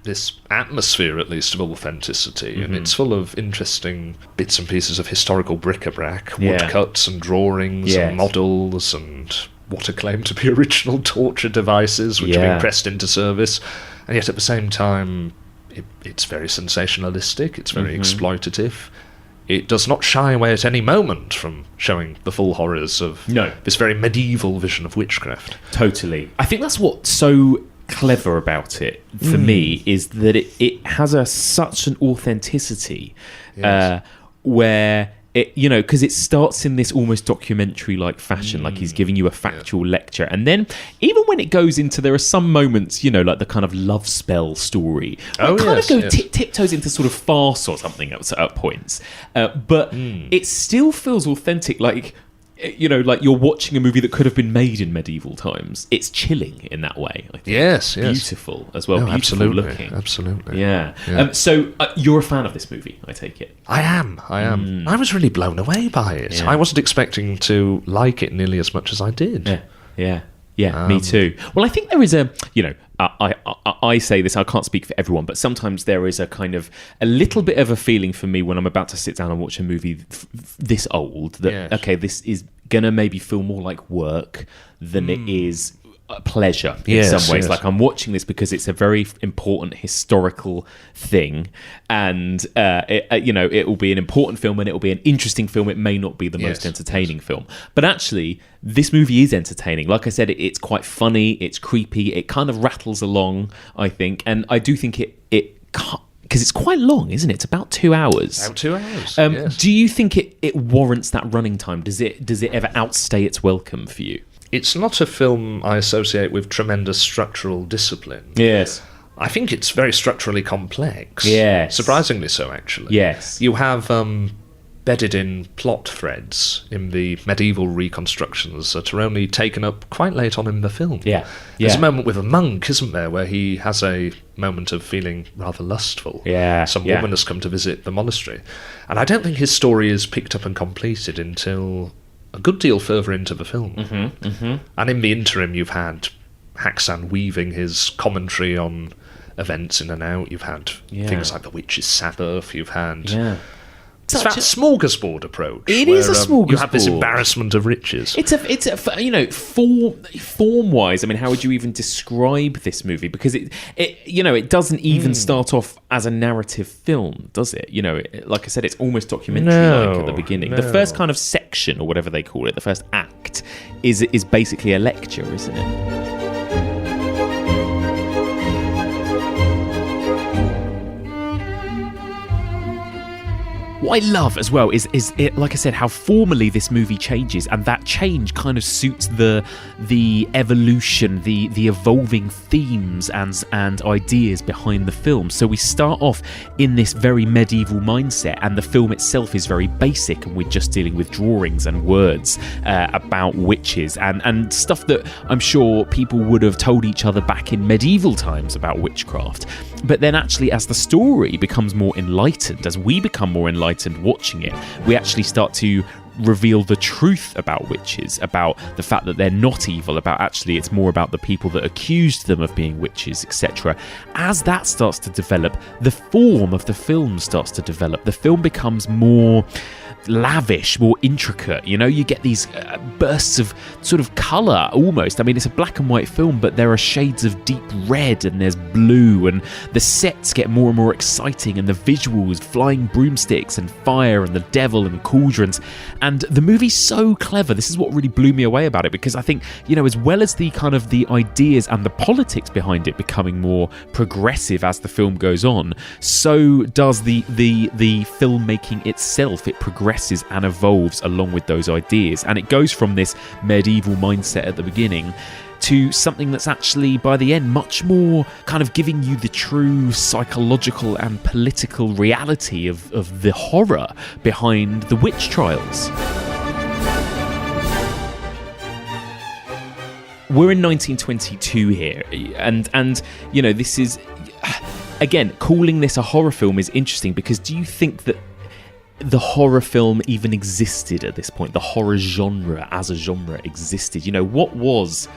this atmosphere, at least, of authenticity, and it's full of interesting bits and pieces of historical bric-a-brac, woodcuts and drawings and models and what are claimed to be original torture devices which are being pressed into service, and yet at the same time it's very sensationalistic, it's very exploitative. It does not shy away at any moment from showing the full horrors of this very medieval vision of witchcraft. Totally. I think that's what's so clever about it for me, is that it has such an authenticity where it, because it starts in this almost documentary-like fashion, like he's giving you a factual lecture, and then even when it goes into, there are some moments, like the kind of love spell story, where it tiptoes into sort of farce or something at points, but it still feels authentic, like you're watching a movie that could have been made in medieval times. It's chilling in that way, I think. Yes. Beautiful as well, beautiful absolutely, looking. Absolutely. Yeah. So you're a fan of this movie, I take it? I am. I was really blown away by it. I wasn't expecting to like it nearly as much as I did. Yeah, me too. Well, I think there is I say this, I can't speak for everyone, but sometimes there is a kind of a little bit of a feeling for me when I'm about to sit down and watch a movie this old that, okay, this is going to maybe feel more like work than it is pleasure in some ways. Like, I'm watching this because it's a very important historical thing, and it will be an important film and it will be an interesting film. It may not be the most entertaining film, but actually this movie is entertaining. Like I said, it's quite funny, it's creepy, it kind of rattles along, I think, and I do think it because it's quite long, isn't it? It's about 2 hours. About 2 hours. Do you think it warrants that running time? Does it ever outstay its welcome for you? It's not a film I associate with tremendous structural discipline. Yes. I think it's very structurally complex. Yes. Surprisingly so, actually. Yes. You have bedded in plot threads in the medieval reconstructions that are only taken up quite late on in the film. Yeah. There's a moment with a monk, isn't there, where he has a moment of feeling rather lustful. Some woman has come to visit the monastery. And I don't think his story is picked up and completed until a good deal further into the film. And in the interim, you've had Haxan weaving his commentary on events in and out. You've had things like the Witch's Sabbath. You've had it's that smorgasbord approach. It is a smorgasbord. You have this embarrassment of riches. It's a form wise. I mean, how would you even describe this movie? Because it doesn't even start off as a narrative film, does it? Like I said, it's almost documentary-like at the beginning. The first kind of section, or whatever they call it, the first act, is basically a lecture, isn't it? What I love as well is it, like I said, how formally this movie changes, and that change kind of suits the evolution, the evolving themes and ideas behind the film. So we start off in this very medieval mindset, and the film itself is very basic, and we're just dealing with drawings and words about witches and stuff that I'm sure people would have told each other back in medieval times about witchcraft. But then actually, as the story becomes more enlightened, as we become more enlightened watching it, we actually start to reveal the truth about witches, about the fact that they're not evil, about actually it's more about the people that accused them of being witches, etc. As that starts to develop, the form of the film starts to develop. The film becomes more lavish, more intricate. You get these bursts of sort of colour almost. I mean, it's a black and white film, but there are shades of deep red and there's blue, and the sets get more and more exciting, and the visuals, flying broomsticks and fire and the devil and cauldrons. And the movie's so clever. This is what really blew me away about it, because I think, as well as the kind of the ideas and the politics behind it becoming more progressive as the film goes on, so does the filmmaking itself. It progresses and evolves along with those ideas, and it goes from this medieval mindset at the beginning to something that's actually, by the end, much more kind of giving you the true psychological and political reality of the horror behind the witch trials. We're in 1922 here, and this is, again, calling this a horror film is interesting, because do you think that the horror film even existed at this point? The horror genre as a genre existed? What was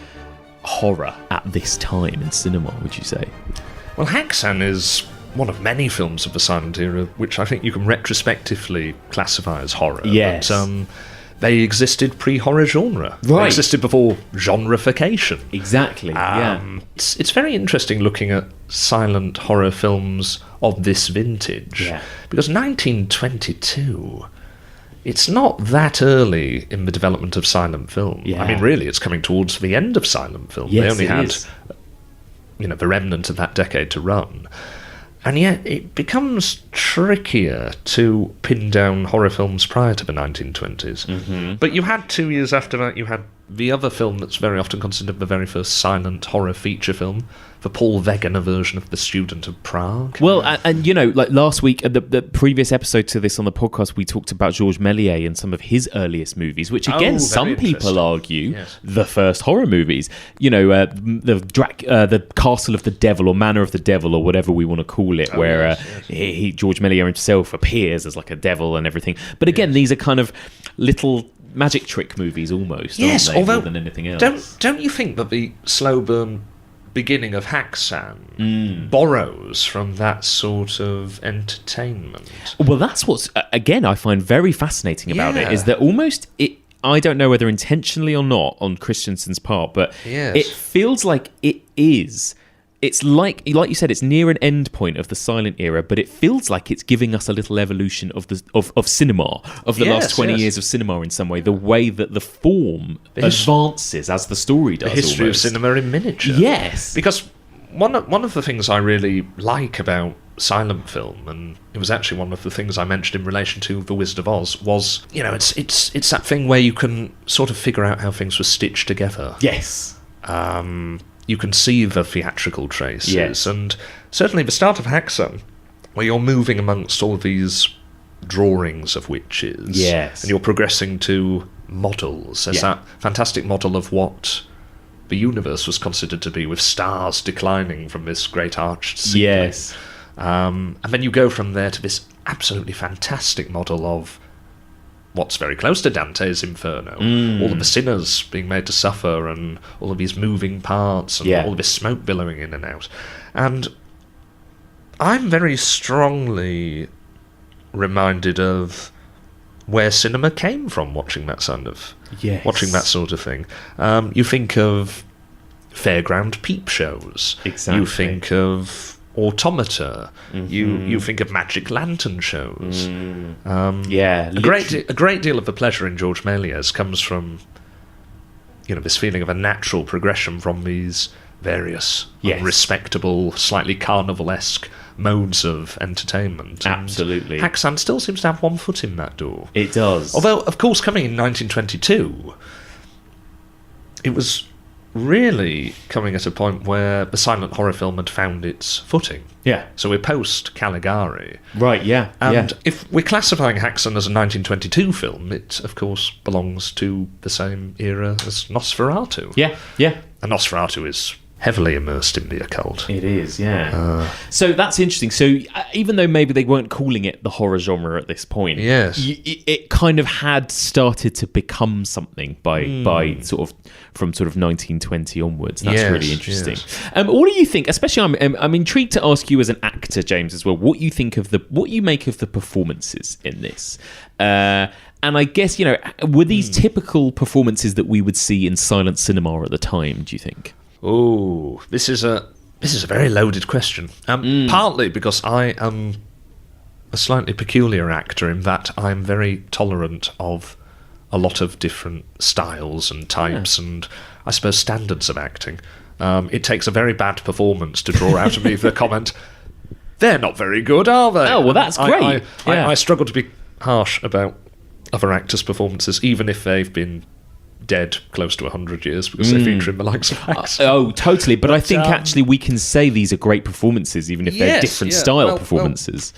horror at this time in cinema, would you say? Well, Haxan is one of many films of the silent era which I think you can retrospectively classify as horror. Yes. But, they existed pre-horror genre. Right. They existed before genreification. Exactly. It's very interesting looking at silent horror films of this vintage. Yeah. Because 1922, it's not that early in the development of silent film. Yeah. I mean, really, it's coming towards the end of silent film. Yes, they only it had, is. the remnant of that decade to run. And yet it becomes trickier to pin down horror films prior to the 1920s. Mm-hmm. But you had 2 years after that, you had the other film that's very often considered the very first silent horror feature film, the Paul Wegener version of The Student of Prague. Well, and like last week, the previous episode to this on the podcast, we talked about Georges Méliès and some of his earliest movies, which again, some people argue the first horror movies. The Castle of the Devil or Manor of the Devil or whatever we want to call it, where Georges Méliès himself appears as like a devil and everything. But again, these are kind of little magic trick movies almost, aren't they, although more than anything else. Don't you think that the slow burn beginning of Haxan borrows from that sort of entertainment? Well, that's what's, again, I find very fascinating about it, is that almost it. I don't know whether intentionally or not on Christensen's part, but it feels like it is. It's like you said, it's near an end point of the silent era, but it feels like it's giving us a little evolution of cinema, of the last 20 years of cinema in some way, the way that the form advances as the story does. The history of cinema in miniature. Yes. Because one of the things I really like about silent film, and it was actually one of the things I mentioned in relation to The Wizard of Oz, was, it's that thing where you can sort of figure out how things were stitched together. Yes. You can see the theatrical traces, and certainly the start of Haxan, where you're moving amongst all these drawings of witches, and you're progressing to models. There's that fantastic model of what the universe was considered to be, with stars declining from this great arched ceiling. And then you go from there to this absolutely fantastic model of what's very close to Dante's Inferno. All of the sinners being made to suffer, and all of these moving parts, and all of this smoke billowing in and out. And I'm very strongly reminded of where cinema came from watching that watching that sort of thing. You think of fairground peep shows. Exactly. You think of Automata. You think of magic lantern shows. A great deal of the pleasure in Georges Méliès comes from this feeling of a natural progression from these various respectable, slightly carnivalesque modes of entertainment. Absolutely. And Haxan still seems to have one foot in that door. It does. Although, of course, coming in 1922, it was really coming at a point where the silent horror film had found its footing. Yeah. So we're post Caligari. Right, yeah. And if we're classifying Haxan as a 1922 film, it, of course, belongs to the same era as Nosferatu. Yeah, yeah. And Nosferatu is heavily immersed in the occult. It is, yeah. So that's interesting. So even though maybe they weren't calling it the horror genre at this point, it kind of had started to become something by sort of from 1920 onwards. That's really interesting. What do you think? Especially, I'm intrigued to ask you as an actor, James, as well. What you make of the performances in this? And I guess were these typical performances that we would see in silent cinema at the time? Do you think? Oh, this is a very loaded question. Partly because I am a slightly peculiar actor in that I'm very tolerant of a lot of different styles and types and, I suppose, standards of acting. It takes a very bad performance to draw out of me the comment, "They're not very good, are they?" Oh, well, that's great. I struggle to be harsh about other actors' performances, even if they've been dead close to 100 years, because they feature in the likes of Haxan. Oh, totally. But I think actually we can say these are great performances, even if they're different style performances.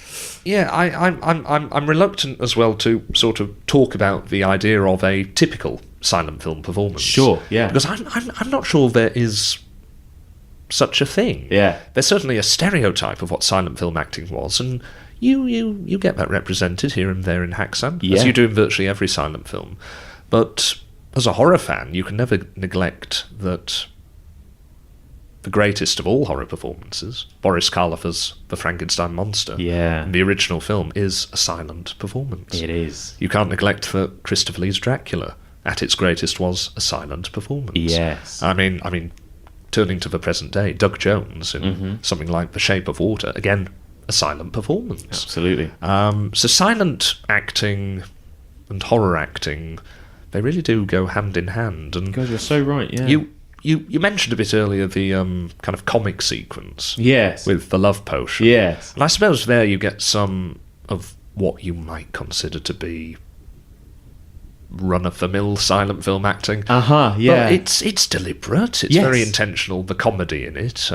I'm reluctant as well to sort of talk about the idea of a typical silent film performance. Sure, yeah. Because I'm not sure there is such a thing. Yeah. There's certainly a stereotype of what silent film acting was, and you get that represented here and there in Haxan, as you do in virtually every silent film. But as a horror fan, you can never neglect that the greatest of all horror performances. Boris Karloff's The Frankenstein Monster. Yeah. The original film is a silent performance. It is. You can't neglect that Christopher Lee's Dracula, at its greatest, was a silent performance. Yes. I mean, turning to the present day, Doug Jones in something like The Shape of Water, again, a silent performance. Absolutely. So silent acting and horror acting, they really do go hand in hand. And God, you're so right, yeah. you mentioned a bit earlier the kind of comic sequence. Yes. With the love potion. Yes. And I suppose there you get some of what you might consider to be run-of-the-mill silent film acting. Yeah. But it's deliberate. It's very intentional. The comedy in it.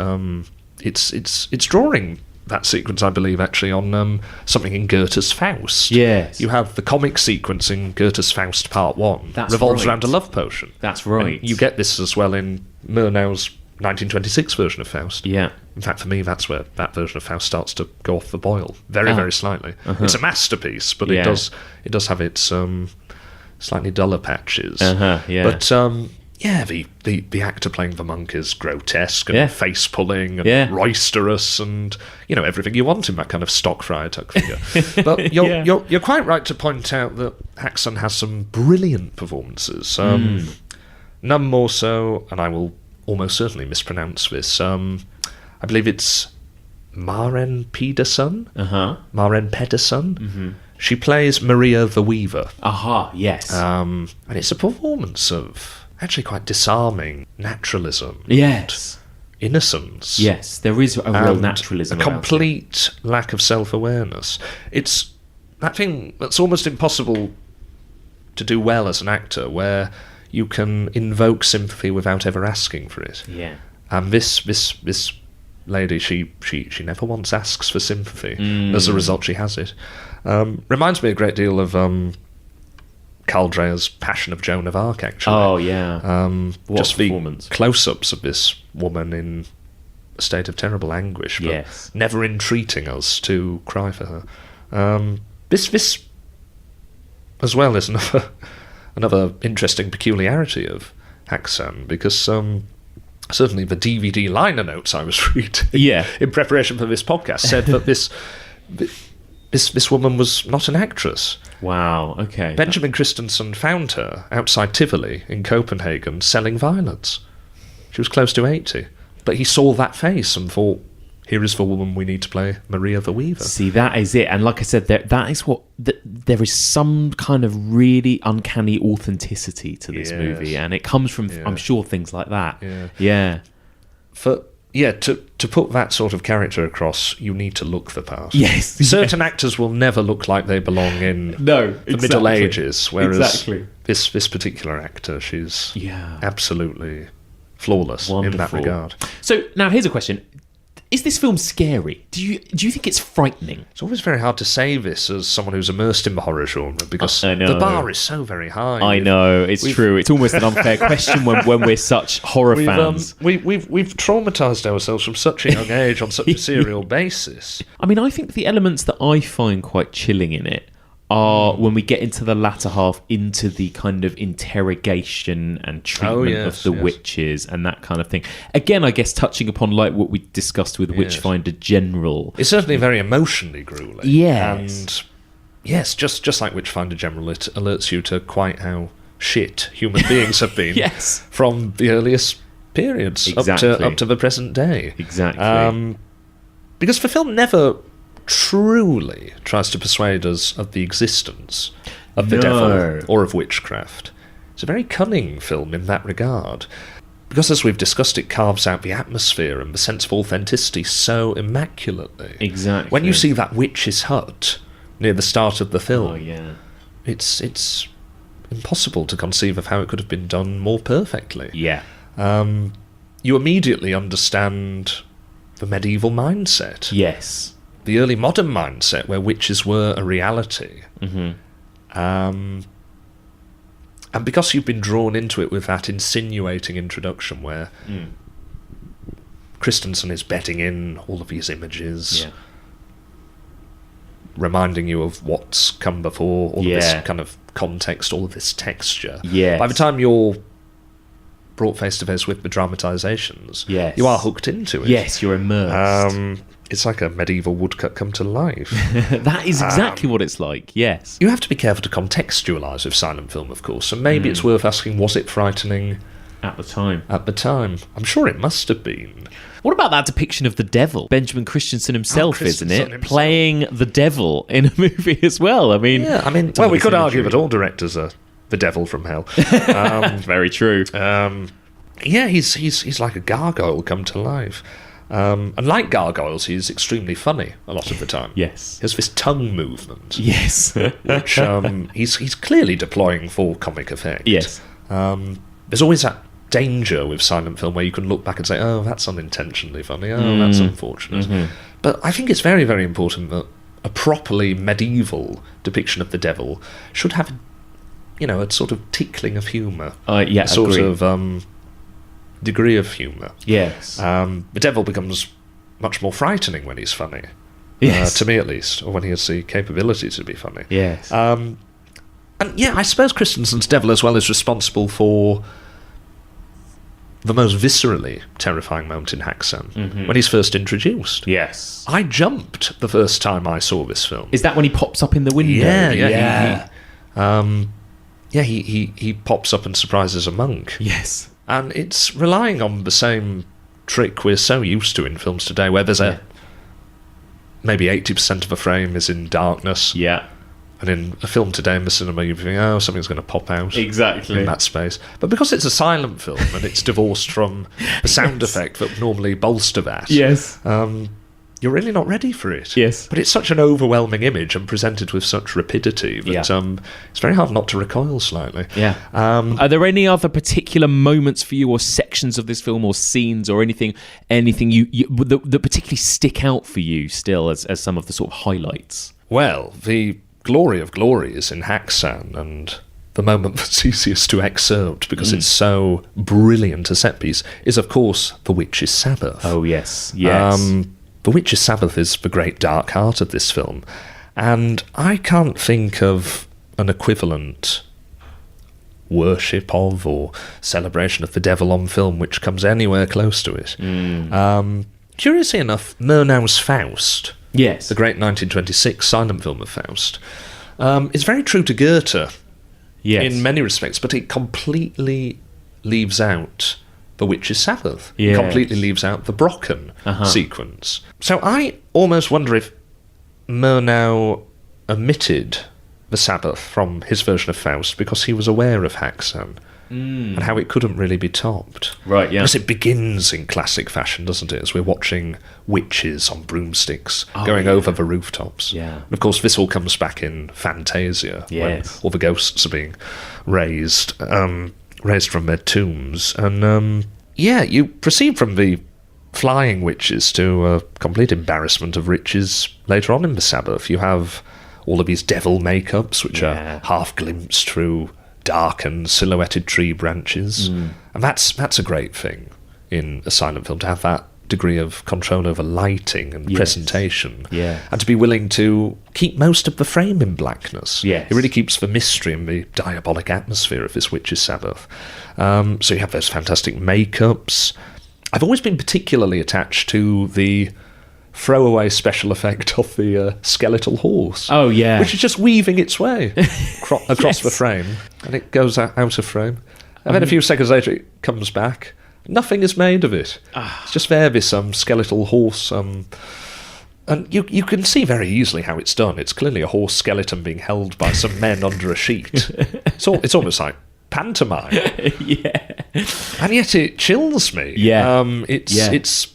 It's drawing that sequence, I believe, actually on something in Goethe's Faust. Yes. You have the comic sequence in Goethe's Faust Part 1. That's revolves right. around a love potion. That's right. And you get this as well in Murnau's 1926 version of Faust. Yeah. In fact, for me, that's where that version of Faust starts to go off the boil. Very, very slightly. It's a masterpiece, but it does have its slightly duller patches. Yeah. But the actor playing the monk is grotesque and face pulling and roisterous and everything you want in that kind of stock Friar Tuck figure. But you're quite right to point out that Haxan has some brilliant performances. None more so, and I will almost certainly mispronounce this. I believe it's Maren Pedersen. Maren Pedersen. She plays Maria the Weaver. Yes. And it's a performance of actually quite disarming naturalism. Yes. And innocence. Yes, there is a real naturalism. A complete lack of self-awareness. It's that thing that's almost impossible to do well as an actor, where you can invoke sympathy without ever asking for it. Yeah. And this lady, she never once asks for sympathy. As a result, she has it. Reminds me a great deal of Carl Dreher's Passion of Joan of Arc, actually. Oh, yeah. What just performance. The close-ups of this woman in a state of terrible anguish, but never entreating us to cry for her. This as well is another interesting peculiarity of Haxan, because certainly the DVD liner notes I was reading in preparation for this podcast said that this woman was not an actress. Wow, okay. Benjamin Christensen found her outside Tivoli in Copenhagen selling violets. She was close to 80. But he saw that face and thought, here is the woman we need to play Maria the Weaver. See, that is it. And like I said, that is what... there is some kind of really uncanny authenticity to this movie. And it comes from, I'm sure, things like that. Yeah. To put that sort of character across, you need to look the part. Yes. Certain actors will never look like they belong in the Middle Ages, whereas this particular actor, she's absolutely flawless in that regard. So now here's a question. Is this film scary? Do you think it's frightening? It's always very hard to say this as someone who's immersed in the horror genre, because the bar is so very high. I know, it's true. It's almost an unfair question when we're such horror fans. We've traumatised ourselves from such a young age on such a serial basis. I mean, I think the elements that I find quite chilling in it are when we get into the latter half, into the kind of interrogation and treatment of the witches and that kind of thing. Again, I guess touching upon like what we discussed with Witchfinder General. It's certainly very emotionally grueling. Yes. And yes, just like Witchfinder General, it alerts you to quite how shit human beings have been from the earliest periods up to the present day. Exactly. Because the film never truly tries to persuade us of the existence of the devil or of witchcraft. It's a very cunning film in that regard, because as we've discussed, it carves out the atmosphere and the sense of authenticity so immaculately. Exactly. When you see that witch's hut near the start of the film, it's impossible to conceive of how it could have been done more perfectly. You immediately understand the medieval mindset. Yes. The early modern mindset where witches were a reality. And because you've been drawn into it with that insinuating introduction where Christensen is bedding in all of these images, reminding you of what's come before, all of this kind of context, all of this texture. By the time you're brought face to face with the dramatisations, Yes. you are hooked into it. Yes, you're immersed. It's like a medieval woodcut come to life. That is exactly what it's like, yes. You have to be careful to contextualise with silent film, of course, and maybe it's worth asking, was it frightening At the time. at the time? I'm sure it must have been. What about that depiction of the devil? Benjamin Christensen himself, isn't it? Christensen himself. Playing the devil in a movie as well. I mean, Well, we could argue that all directors are the devil from hell. very true. Yeah, he's like a gargoyle come to life. And like gargoyles, he's extremely funny a lot of the time. Yes. He has this tongue movement, Yes. which he's clearly deploying for comic effect. Yes. There's always that danger with silent film where you can look back and say, oh, that's unintentionally funny, oh, that's unfortunate. But I think it's very, very important that a properly medieval depiction of the devil should have, a sort of tickling of humour. Yeah, a sort agree. of degree of humour. Yes. The devil becomes much more frightening when he's funny. Yes. To me, at least, or when he has the capability to be funny. Yes. And yeah, I suppose Christensen's devil as well is responsible for the most viscerally terrifying moment in Haxan, when he's first introduced. Yes. I jumped the first time I saw this film. Is that when he pops up in the window? Yeah. He pops up and surprises a monk. Yes. And it's relying on the same trick we're so used to in films today, where there's maybe 80% of a frame is in darkness. Yeah. And in a film today in the cinema, you think, oh, something's going to pop out Exactly. in that space. But because it's a silent film and it's divorced from the sound effect that would normally bolster that, Yes. you're really not ready for it. Yes. But it's such an overwhelming image and presented with such rapidity that it's very hard not to recoil slightly. Yeah. Are there any other particular moments for you, or sections of this film, or scenes, or anything you that particularly stick out for you still as some of the sort of highlights? Well, the glory of glories in Haxan, and the moment that's easiest to excerpt because it's so brilliant a set piece, is of course the Witch's Sabbath. Oh yes, yes. The Witch's Sabbath is the great dark heart of this film, and I can't think of an equivalent worship of or celebration of the devil on film which comes anywhere close to it. Curiously enough, Murnau's Faust, Yes. the great 1926 silent film of Faust, is very true to Goethe Yes. in many respects, but it completely leaves out the Witch's Sabbath. Yes. It completely leaves out the Brocken sequence. So I almost wonder if Murnau omitted the Sabbath from his version of Faust because he was aware of Haxan and how it couldn't really be topped. Right, yeah. Because it begins in classic fashion, doesn't it, as we're watching witches on broomsticks going over the rooftops. Yeah. And of course, this all comes back in Fantasia, Yes. when all the ghosts are being raised from their tombs. And, you proceed from the flying witches to a complete embarrassment of riches later on in the Sabbath. You have all of these devil makeups, which are half glimpsed through darkened, silhouetted tree branches. And that's a great thing in a silent film, to have that degree of control over lighting and presentation. Yeah. And to be willing to keep most of the frame in blackness. Yes. It really keeps the mystery and the diabolic atmosphere of this Witch's Sabbath. So you have those fantastic makeups. I've always been particularly attached to the throwaway special effect of the skeletal horse. Oh, yeah. Which is just weaving its way across the frame, and it goes out of frame. And then a few seconds later it comes back. Nothing is made of it. It's just there, this skeletal horse. And you can see very easily how it's done. It's clearly a horse skeleton being held by some men under a sheet. It's almost like pantomime. Yeah. And yet it chills me. Yeah. It's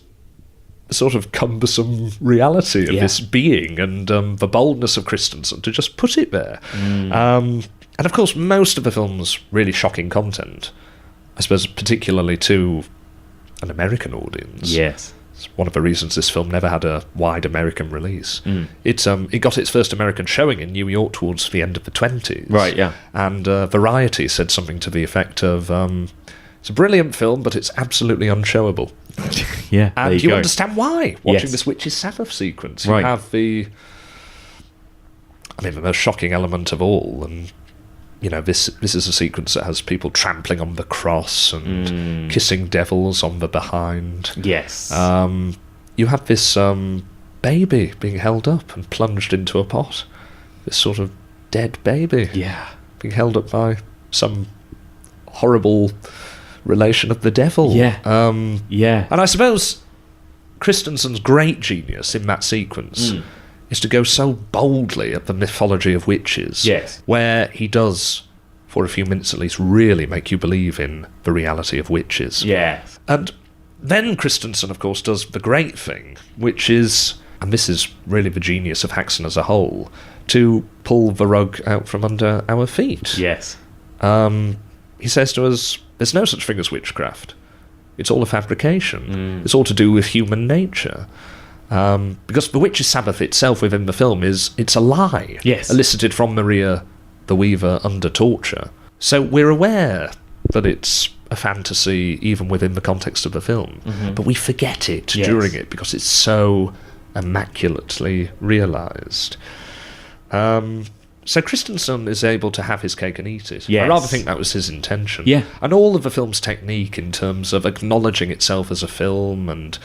a sort of cumbersome reality of this being, and the boldness of Christensen to just put it there. And of course, most of the film's really shocking content, I suppose, particularly to an American audience. Yes. It's one of the reasons this film never had a wide American release. It got its first American showing in New York towards the end of the 1920s. Right, yeah. And Variety said something to the effect of, it's a brilliant film, but it's absolutely unshowable. Yeah, And there you go. understand why, watching Yes. this Witch's Sabbath sequence. Right. You have the most shocking element of all, and this is a sequence that has people trampling on the cross and kissing devils on the behind. Yes. You have this baby being held up and plunged into a pot. This sort of dead baby. Yeah. Being held up by some horrible relation of the devil. Yeah. Yeah. And I suppose Christensen's great genius in that sequence is to go so boldly at the mythology of witches. Yes. Where he does, for a few minutes at least, really make you believe in the reality of witches. Yes. And then Christensen, of course, does the great thing, which is, and this is really the genius of Haxan as a whole, to pull the rug out from under our feet. Yes. He says to us, there's no such thing as witchcraft. It's all a fabrication. It's all to do with human nature. Because the witch's Sabbath itself within the film it's a lie. Yes. Elicited from Maria the Weaver under torture. So we're aware that it's a fantasy even within the context of the film. But we forget it during it because it's so immaculately realised. So Christensen is able to have his cake and eat it. Yes. I rather think that was his intention. Yeah. And all of the film's technique in terms of acknowledging itself as a film and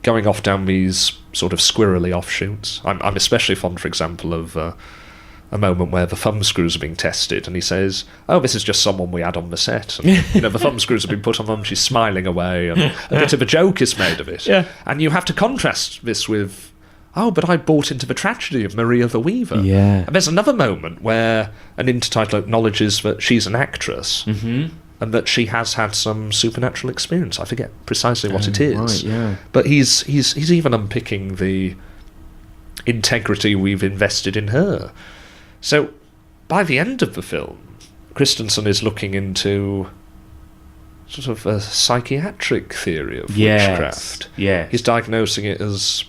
going off down these sort of squirrely offshoots. I'm especially fond, for example, of a moment where the thumb screws are being tested, and he says, "Oh, this is just someone we had on the set." And, the thumb screws have been put on them. She's smiling away, and a bit of a joke is made of it. Yeah. And you have to contrast this with, "Oh, but I bought into the tragedy of Maria the Weaver." Yeah. And there's another moment where an intertitle acknowledges that she's an actress. And that she has had some supernatural experience. I forget precisely what it is. Right, yeah. But he's even unpicking the integrity we've invested in her. So, by the end of the film, Christensen is looking into sort of a psychiatric theory of witchcraft. Yeah. He's diagnosing it as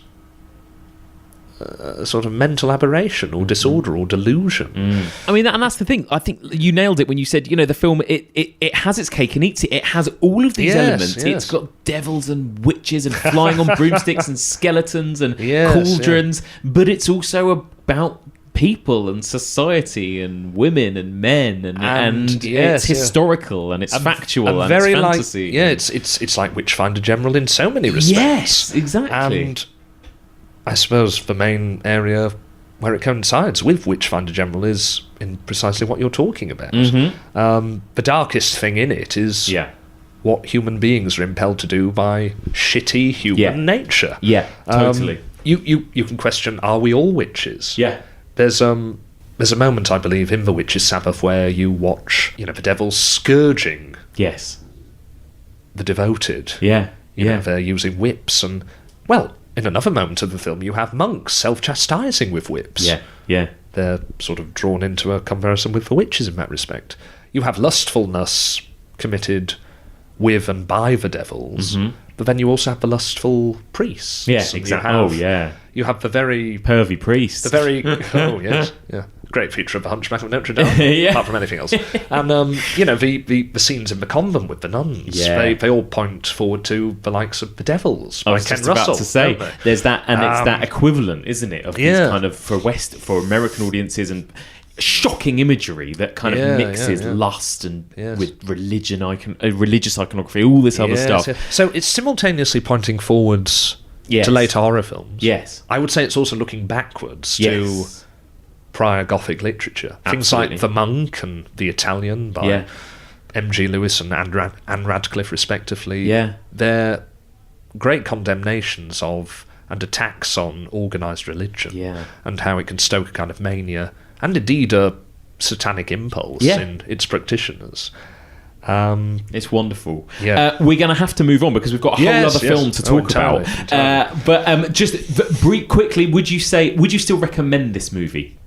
a sort of mental aberration or disorder or delusion. I mean, and that's the thing. I think you nailed it when you said, the film, it has its cake and eats it. It has all of these elements. Yes. It's got devils and witches and flying on broomsticks and skeletons and Yes, cauldrons, but it's also about people and society and women and men and it's historical and it's factual and very it's fantasy. It's like Witchfinder General in so many respects. Yes, exactly. And I suppose the main area where it coincides with Witchfinder General is in precisely what you're talking about. The darkest thing in it is what human beings are impelled to do by shitty human nature. Yeah, totally. You can question, are we all witches? Yeah. There's a moment, I believe, in The Witch's Sabbath where you watch, the devil scourging Yes. the devoted. Yeah. They're using whips and, well, in another moment of the film, you have monks self-chastising with whips. Yeah. They're sort of drawn into a comparison with the witches in that respect. You have lustfulness committed with and by the devils, but then you also have the lustful priests. Yeah, And exactly. You have the very Pervy priest. the very great feature of the Hunchback of Notre Dame, apart from anything else. And the scenes in the convent with the nuns, they all point forward to the likes of the devils. I was Ken just Russell, about to say, don't they? there's that, and it's that equivalent, isn't it, of these Yeah. kind of for American audiences and shocking imagery that kind of mixes lust and with religion, religious iconography, all this other stuff. Yeah. So it's simultaneously pointing forwards to later horror films. Yes. I would say it's also looking backwards to prior Gothic literature. Things Absolutely. like The Monk and The Italian by M.G. Lewis and Anne Radcliffe, respectively. Yeah. They're great condemnations of and attacks on organised religion and how it can stoke a kind of mania and indeed a satanic impulse in its practitioners. It's wonderful. Yeah. We're going to have to move on because we've got a whole other film to talk entirely, about. entirely. But just quickly, would you still recommend this movie?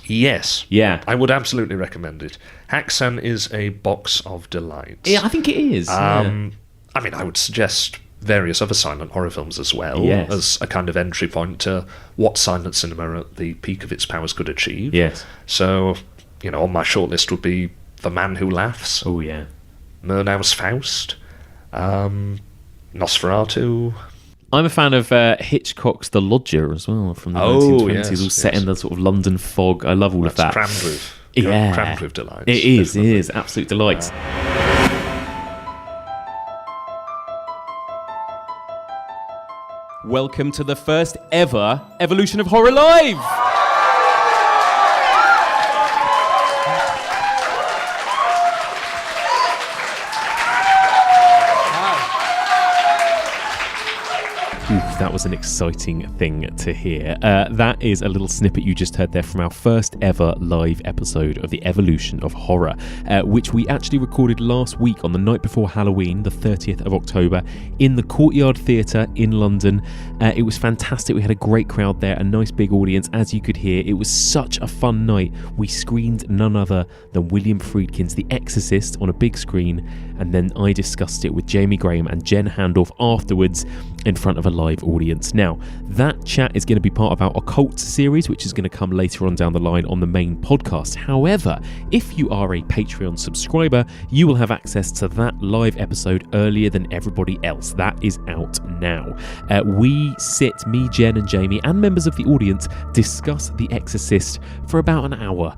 Yes. Yeah. I would absolutely recommend it. Haxan is a box of delights. Yeah, I think it is. I mean, I would suggest various other silent horror films as well as a kind of entry point to what silent cinema at the peak of its powers could achieve. Yes. So, on my shortlist would be The Man Who Laughs. Oh, yeah. Murnau's Faust. Nosferatu. I'm a fan of Hitchcock's The Lodger as well, from the 1920s, all set in the sort of London fog. I love all of that. Crammed with crammed with delights. It is absolute delights. Welcome to the first ever Evolution of Horror Live! That was an exciting thing to hear. That is a little snippet you just heard there from our first ever live episode of the Evolution of Horror, which we actually recorded last week on the night before Halloween, the 30th of October, in the Courtyard Theatre in London. It was fantastic. We had a great crowd there, a nice big audience, as you could hear. It was such a fun night. We screened none other than William Friedkin's The Exorcist on a big screen, and then I discussed it with Jamie Graham and Jen Handorf afterwards in front of a live audience. Now, that chat is going to be part of our Occult series, which is going to come later on down the line on the main podcast. However, if you are a Patreon subscriber, you will have access to that live episode earlier than everybody else. That is out now. We sit, me, Jen and Jamie, and members of the audience discuss The Exorcist for about an hour.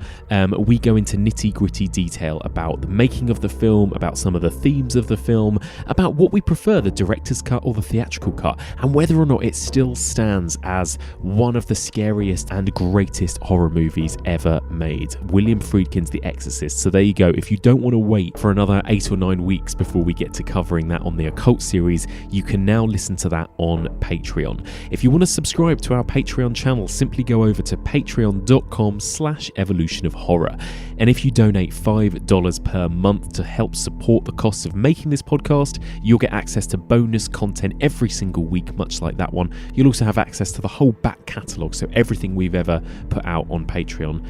We go into nitty-gritty detail about the making of the film, about some of the themes of the film, about what we prefer, the director's cut or the theatrical cut, and whether or not it still stands as one of the scariest and greatest horror movies ever made. William Friedkin's The Exorcist. So there you go. If you don't want to wait for another 8 or 9 weeks before we get to covering that on the Occult series, you can now listen to that on Patreon. If you want to subscribe to our Patreon channel, simply go over to patreon.com/evolutionofhorror. And if you donate $5 per month to help support the costs of making this podcast, you'll get access to bonus content every single week, much like that one. You'll also have access to the whole back catalogue, so everything we've ever put out on Patreon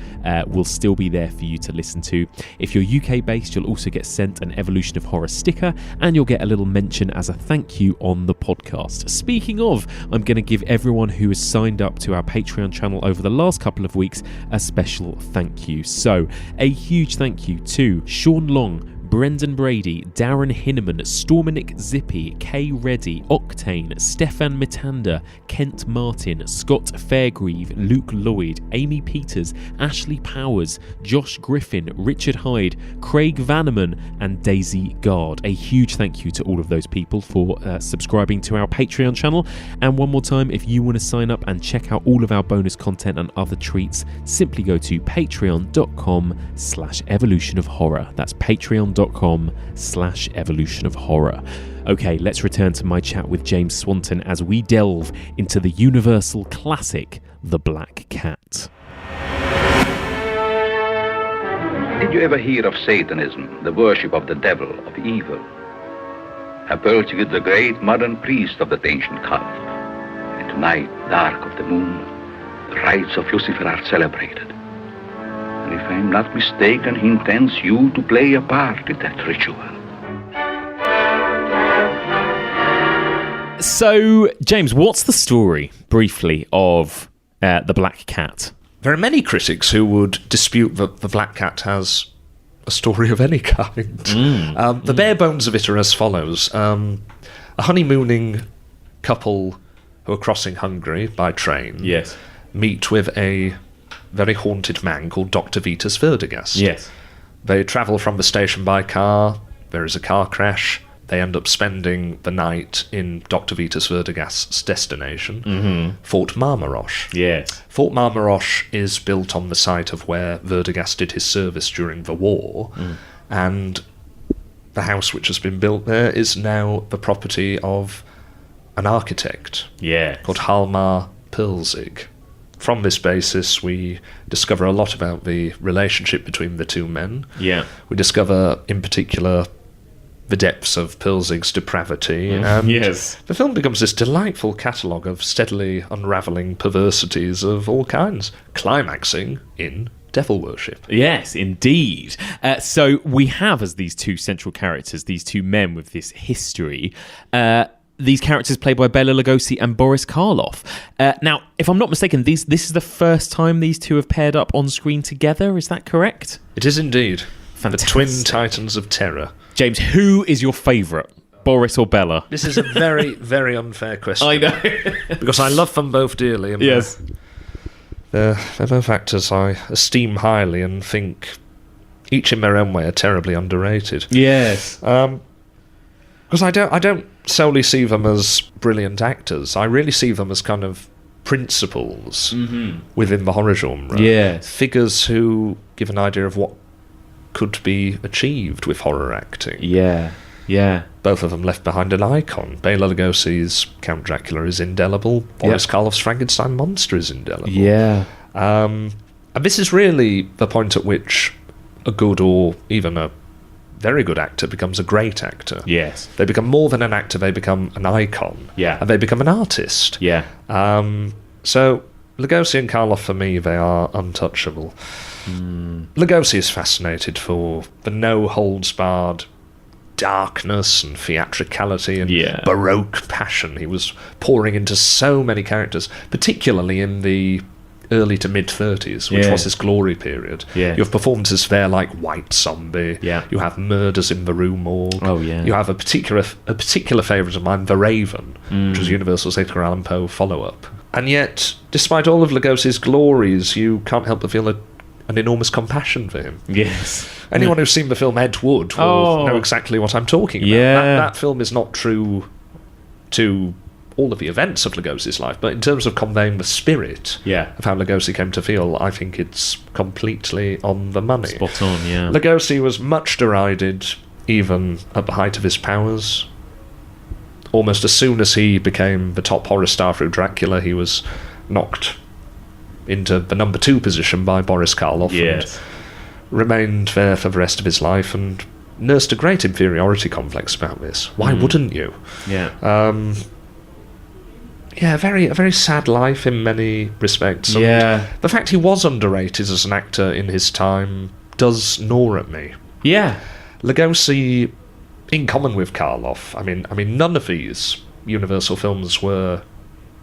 will still be there for you to listen to. If you're UK based, you'll also get sent an Evolution of Horror sticker, and you'll get a little mention as a thank you on the podcast. Speaking of, I'm going to give everyone who has signed up to our Patreon channel over the last couple of weeks a special thank you. So, a huge thank you to Sean Long, Brendan Brady, Darren Hinneman, Storminic Zippy, Kay Reddy, Octane, Stefan Mitanda, Kent Martin, Scott Fairgrieve, Luke Lloyd, Amy Peters, Ashley Powers, Josh Griffin, Richard Hyde, Craig Vanneman, and Daisy Gard. A huge thank you to all of those people for subscribing to our Patreon channel. And one more time, if you want to sign up and check out all of our bonus content and other treats, simply go to patreon.com/evolutionofhorror. That's patreon.com/evolutionofhorror. Okay, let's return to my chat with James Swanton as we delve into the universal classic, The Black Cat. Did you ever hear of Satanism, the worship of the devil, of evil? Apelchigid, the great modern priest of that ancient cult. And tonight, dark of the moon, the rites of Lucifer are celebrated. And if I'm not mistaken, he intends you to play a part in that ritual. So, James, what's the story, briefly, of The Black Cat? There are many critics who would dispute that The Black Cat has a story of any kind. The bare bones of it are as follows. A honeymooning couple who are crossing Hungary by train meet with a very haunted man called Dr. Vitus Verdegast. Yes. They travel from the station by car. There is a car crash. They end up spending the night in Dr. Vitus Verdegast's destination, Fort Marmarosh. Yes. Fort Marmarosh is built on the site of where Verdegast did his service during the war, and the house which has been built there is now the property of an architect called Hjalmar Perlzig. From this basis, we discover a lot about the relationship between the two men. Yeah. We discover, in particular, the depths of Perlzig's depravity. And the film becomes this delightful catalogue of steadily unravelling perversities of all kinds, climaxing in devil worship. Yes, indeed. So we have as these two central characters, these two men with this history, these characters played by Bela Lugosi and Boris Karloff. Now, if I'm not mistaken, this is the first time these two have paired up on screen together. Is that correct? It is indeed. Fantastic. The twin titans of terror. James, who is your favourite, Boris or Bela? This is a very, very unfair question. I know. Because I love them both dearly. Yes. They're both actors I esteem highly and think each in their own way are terribly underrated. Yes. Because I don't solely see them as brilliant actors. I really see them as kind of principles within the horror genre. Yes. Figures who give an idea of what could be achieved with horror acting. Yeah. Yeah. Both of them left behind an icon. Bela Lugosi's Count Dracula is indelible. Boris Karloff's Frankenstein monster is indelible. Yeah. And this is really the point at which a good or even a very good actor becomes a great actor. Yes. They become more than an actor, they become an icon. Yeah. And they become an artist. Yeah. So Lugosi and Karloff, for me, they are untouchable. Lugosi is fascinated for the no-holds-barred darkness and theatricality and Baroque passion he was pouring into so many characters, particularly in the early to mid-30s, which was his glory period. Yeah. You have performances there like White Zombie. Yeah. You have Murders in the Rue Morgue. Oh, yeah. You have a particular favourite of mine, The Raven, which was Universal's Edgar Allan Poe follow-up. And yet, despite all of Lugosi's glories, you can't help but feel an enormous compassion for him. Yes. Anyone who's seen the film Ed Wood will know exactly what I'm talking about. Yeah. That film is not true to all of the events of Lugosi's life, but in terms of conveying the spirit of how Lugosi came to feel, I think it's completely on the money. Spot on, yeah. Lugosi was much derided, even at the height of his powers. Almost as soon as he became the top horror star through Dracula, he was knocked into the number 2 position by Boris Karloff and remained there for the rest of his life and nursed a great inferiority complex about this. Why wouldn't you? Yeah. A very sad life in many respects. And the fact he was underrated as an actor in his time does gnaw at me. Yeah. Lugosi, in common with Karloff, I mean, none of these Universal films were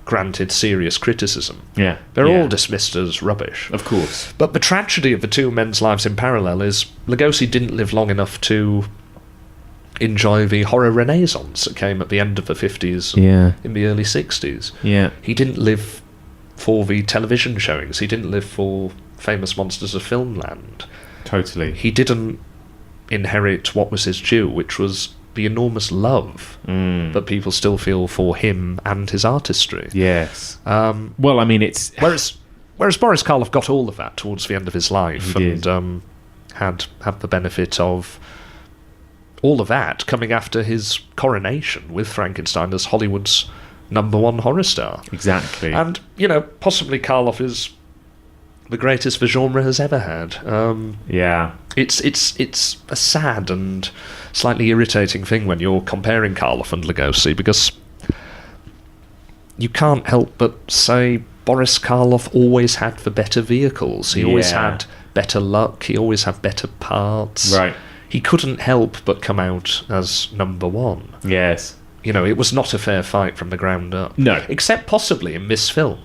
granted serious criticism. Yeah. They're all dismissed as rubbish. Of course. But the tragedy of the two men's lives in parallel is Lugosi didn't live long enough to enjoy the horror renaissance that came at the end of the 50s and in the early 60s. Yeah. He didn't live for the television showings. He didn't live for famous monsters of filmland. Totally. He didn't inherit what was his due, which was the enormous love that people still feel for him and his artistry. Yes. Well, I mean, it's... Whereas Boris Karloff got all of that towards the end of his life and had the benefit of all of that coming after his coronation with Frankenstein as Hollywood's number 1 horror star. Exactly. And, possibly Karloff is the greatest the genre has ever had. It's a sad and slightly irritating thing when you're comparing Karloff and Lugosi, because you can't help but say Boris Karloff always had the better vehicles. He always had better luck. He always had better parts. Right. He couldn't help but come out as number 1. Yes. It was not a fair fight from the ground up. No. Except possibly in this film.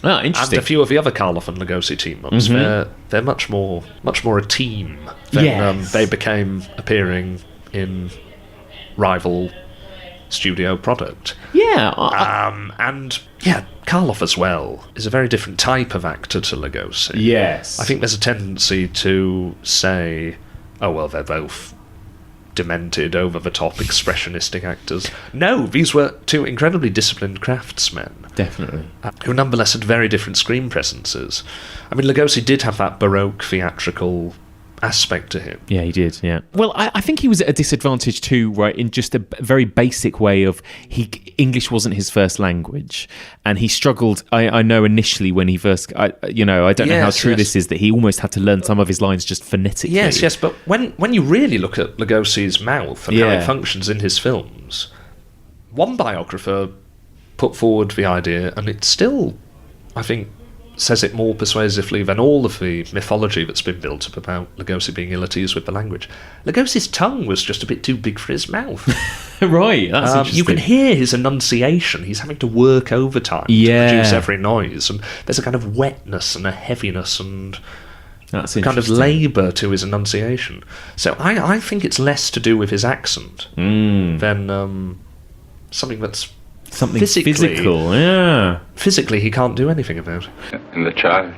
Ah, interesting. And a few of the other Karloff and Lugosi team-ups. They're much more a team than they became appearing in rival studio product. Yeah. Karloff as well is a very different type of actor to Lugosi. Yes. I think there's a tendency to say, oh, well, they're both demented, over-the-top, expressionistic actors. No, these were two incredibly disciplined craftsmen. Definitely. Who nonetheless had very different screen presences. I mean, Lugosi did have that Baroque theatrical aspect to him. Yeah, he did, yeah. Well, I think he was at a disadvantage too, right, in just a very basic way of English wasn't his first language, and he struggled, I know initially when he first, I don't know how true this is, that he almost had to learn some of his lines just phonetically. Yes, but when you really look at Lugosi's mouth and how it functions in his films, one biographer put forward the idea, and it still, I think, says it more persuasively than all of the mythology that's been built up about Lugosi being ill at ease with the language. Lugosi's tongue was just a bit too big for his mouth. Right, that's interesting. You can hear his enunciation. He's having to work overtime to produce every noise, and there's a kind of wetness and a heaviness and that's a kind of labour to his enunciation. So I think it's less to do with his accent than something that's Something physically, physical, yeah. Physically, he can't do anything about. And the child,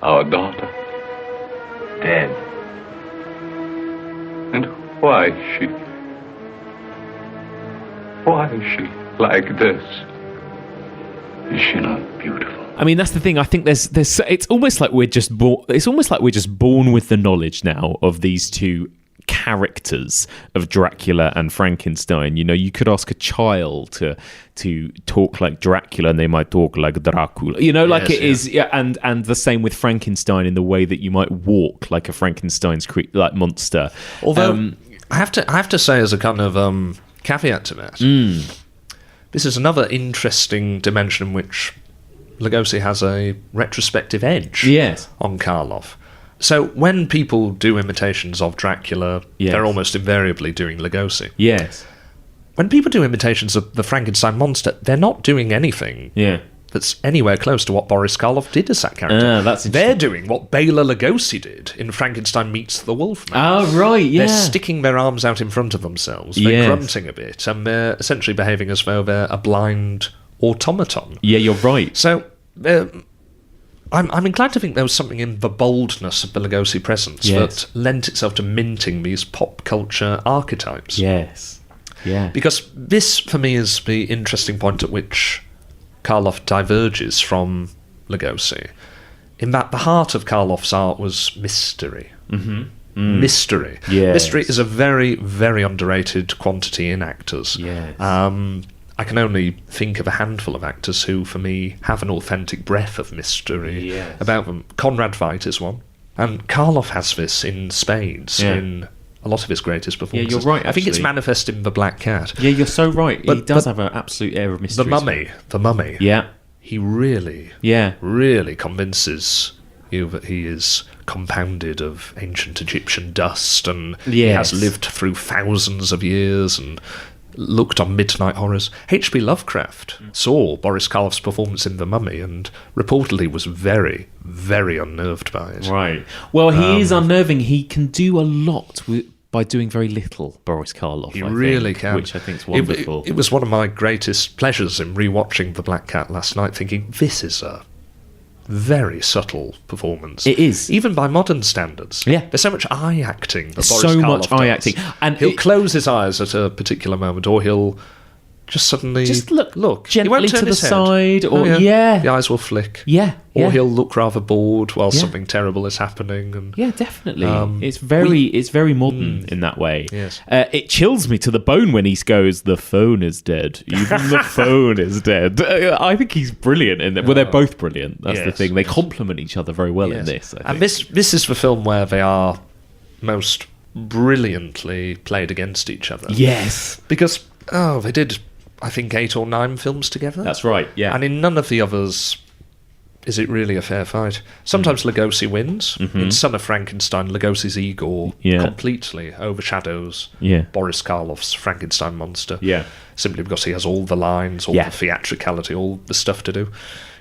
our daughter, dead. And why is she like this? Is she not beautiful? I mean, that's the thing. I think there's. It's almost like we're just born. It's almost like we're just born with the knowledge now of these two characters of Dracula and Frankenstein. You know, you could ask a child to talk like Dracula, and they might talk like Dracula. You know, like is. Yeah, and the same with Frankenstein in the way that you might walk like a Frankenstein's like monster. Although I have to say, as a kind of caveat to that, this is another interesting dimension in which Lugosi has a retrospective edge on Karloff. So when people do imitations of Dracula, they're almost invariably doing Lugosi. Yes. When people do imitations of the Frankenstein monster, they're not doing anything that's anywhere close to what Boris Karloff did as that character. They're doing what Bela Lugosi did in Frankenstein Meets the Wolfman. Oh, right, yeah. They're sticking their arms out in front of themselves. They're grunting a bit, and they're essentially behaving as though they're a blind automaton. Yeah, you're right. So I'm inclined to think there was something in the boldness of the Lugosi presence that lent itself to minting these pop culture archetypes. Yes. Yeah. Because this, for me, is the interesting point at which Karloff diverges from Lugosi, in that the heart of Karloff's art was mystery. Mystery. Yes. Mystery is a very, very underrated quantity in actors. Yes. I can only think of a handful of actors who, for me, have an authentic breath of mystery about them. Conrad Veidt is one. And Karloff has this in spades in a lot of his greatest performances. Yeah, you're right, I think it's actually. manifest in The Black Cat. Yeah, you're so right. But- he does but have an absolute air of mystery. The Mummy. Yeah. He really, really convinces you that he is compounded of ancient Egyptian dust, and he has lived through thousands of years and looked on midnight horrors. H.P. Lovecraft saw Boris Karloff's performance in The Mummy and reportedly was very, very unnerved by it. Right. Well, he is unnerving. He can do a lot by doing very little, Boris Karloff. He really can. Which I think is wonderful. It was one of my greatest pleasures in rewatching The Black Cat last night, thinking, this is a very subtle performance. It is. Even by modern standards. Yeah. There's so much eye acting that Boris So Karloff much does. eye acting. And he'll close his eyes at a particular moment, or he'll just suddenly look. He gently won't turn to the his head. side, or The eyes will flick. Or he'll look rather bored while something terrible is happening. And yeah, definitely. It's very modern in that way. Yes. It chills me to the bone when he goes, "The phone is dead. Even the phone is dead." I think he's brilliant in that. Well, they're both brilliant. That's the thing. They complement each other very well in this. I think. And this is the film where they are most brilliantly played against each other. Yes. Because they did, I think, 8 or 9 films together. That's right. Yeah. And in none of the others is it really a fair fight. Sometimes Lugosi wins. In Son of Frankenstein, Lugosi's ego completely overshadows Boris Karloff's Frankenstein monster. Yeah. Simply because he has all the lines, all the theatricality, all the stuff to do.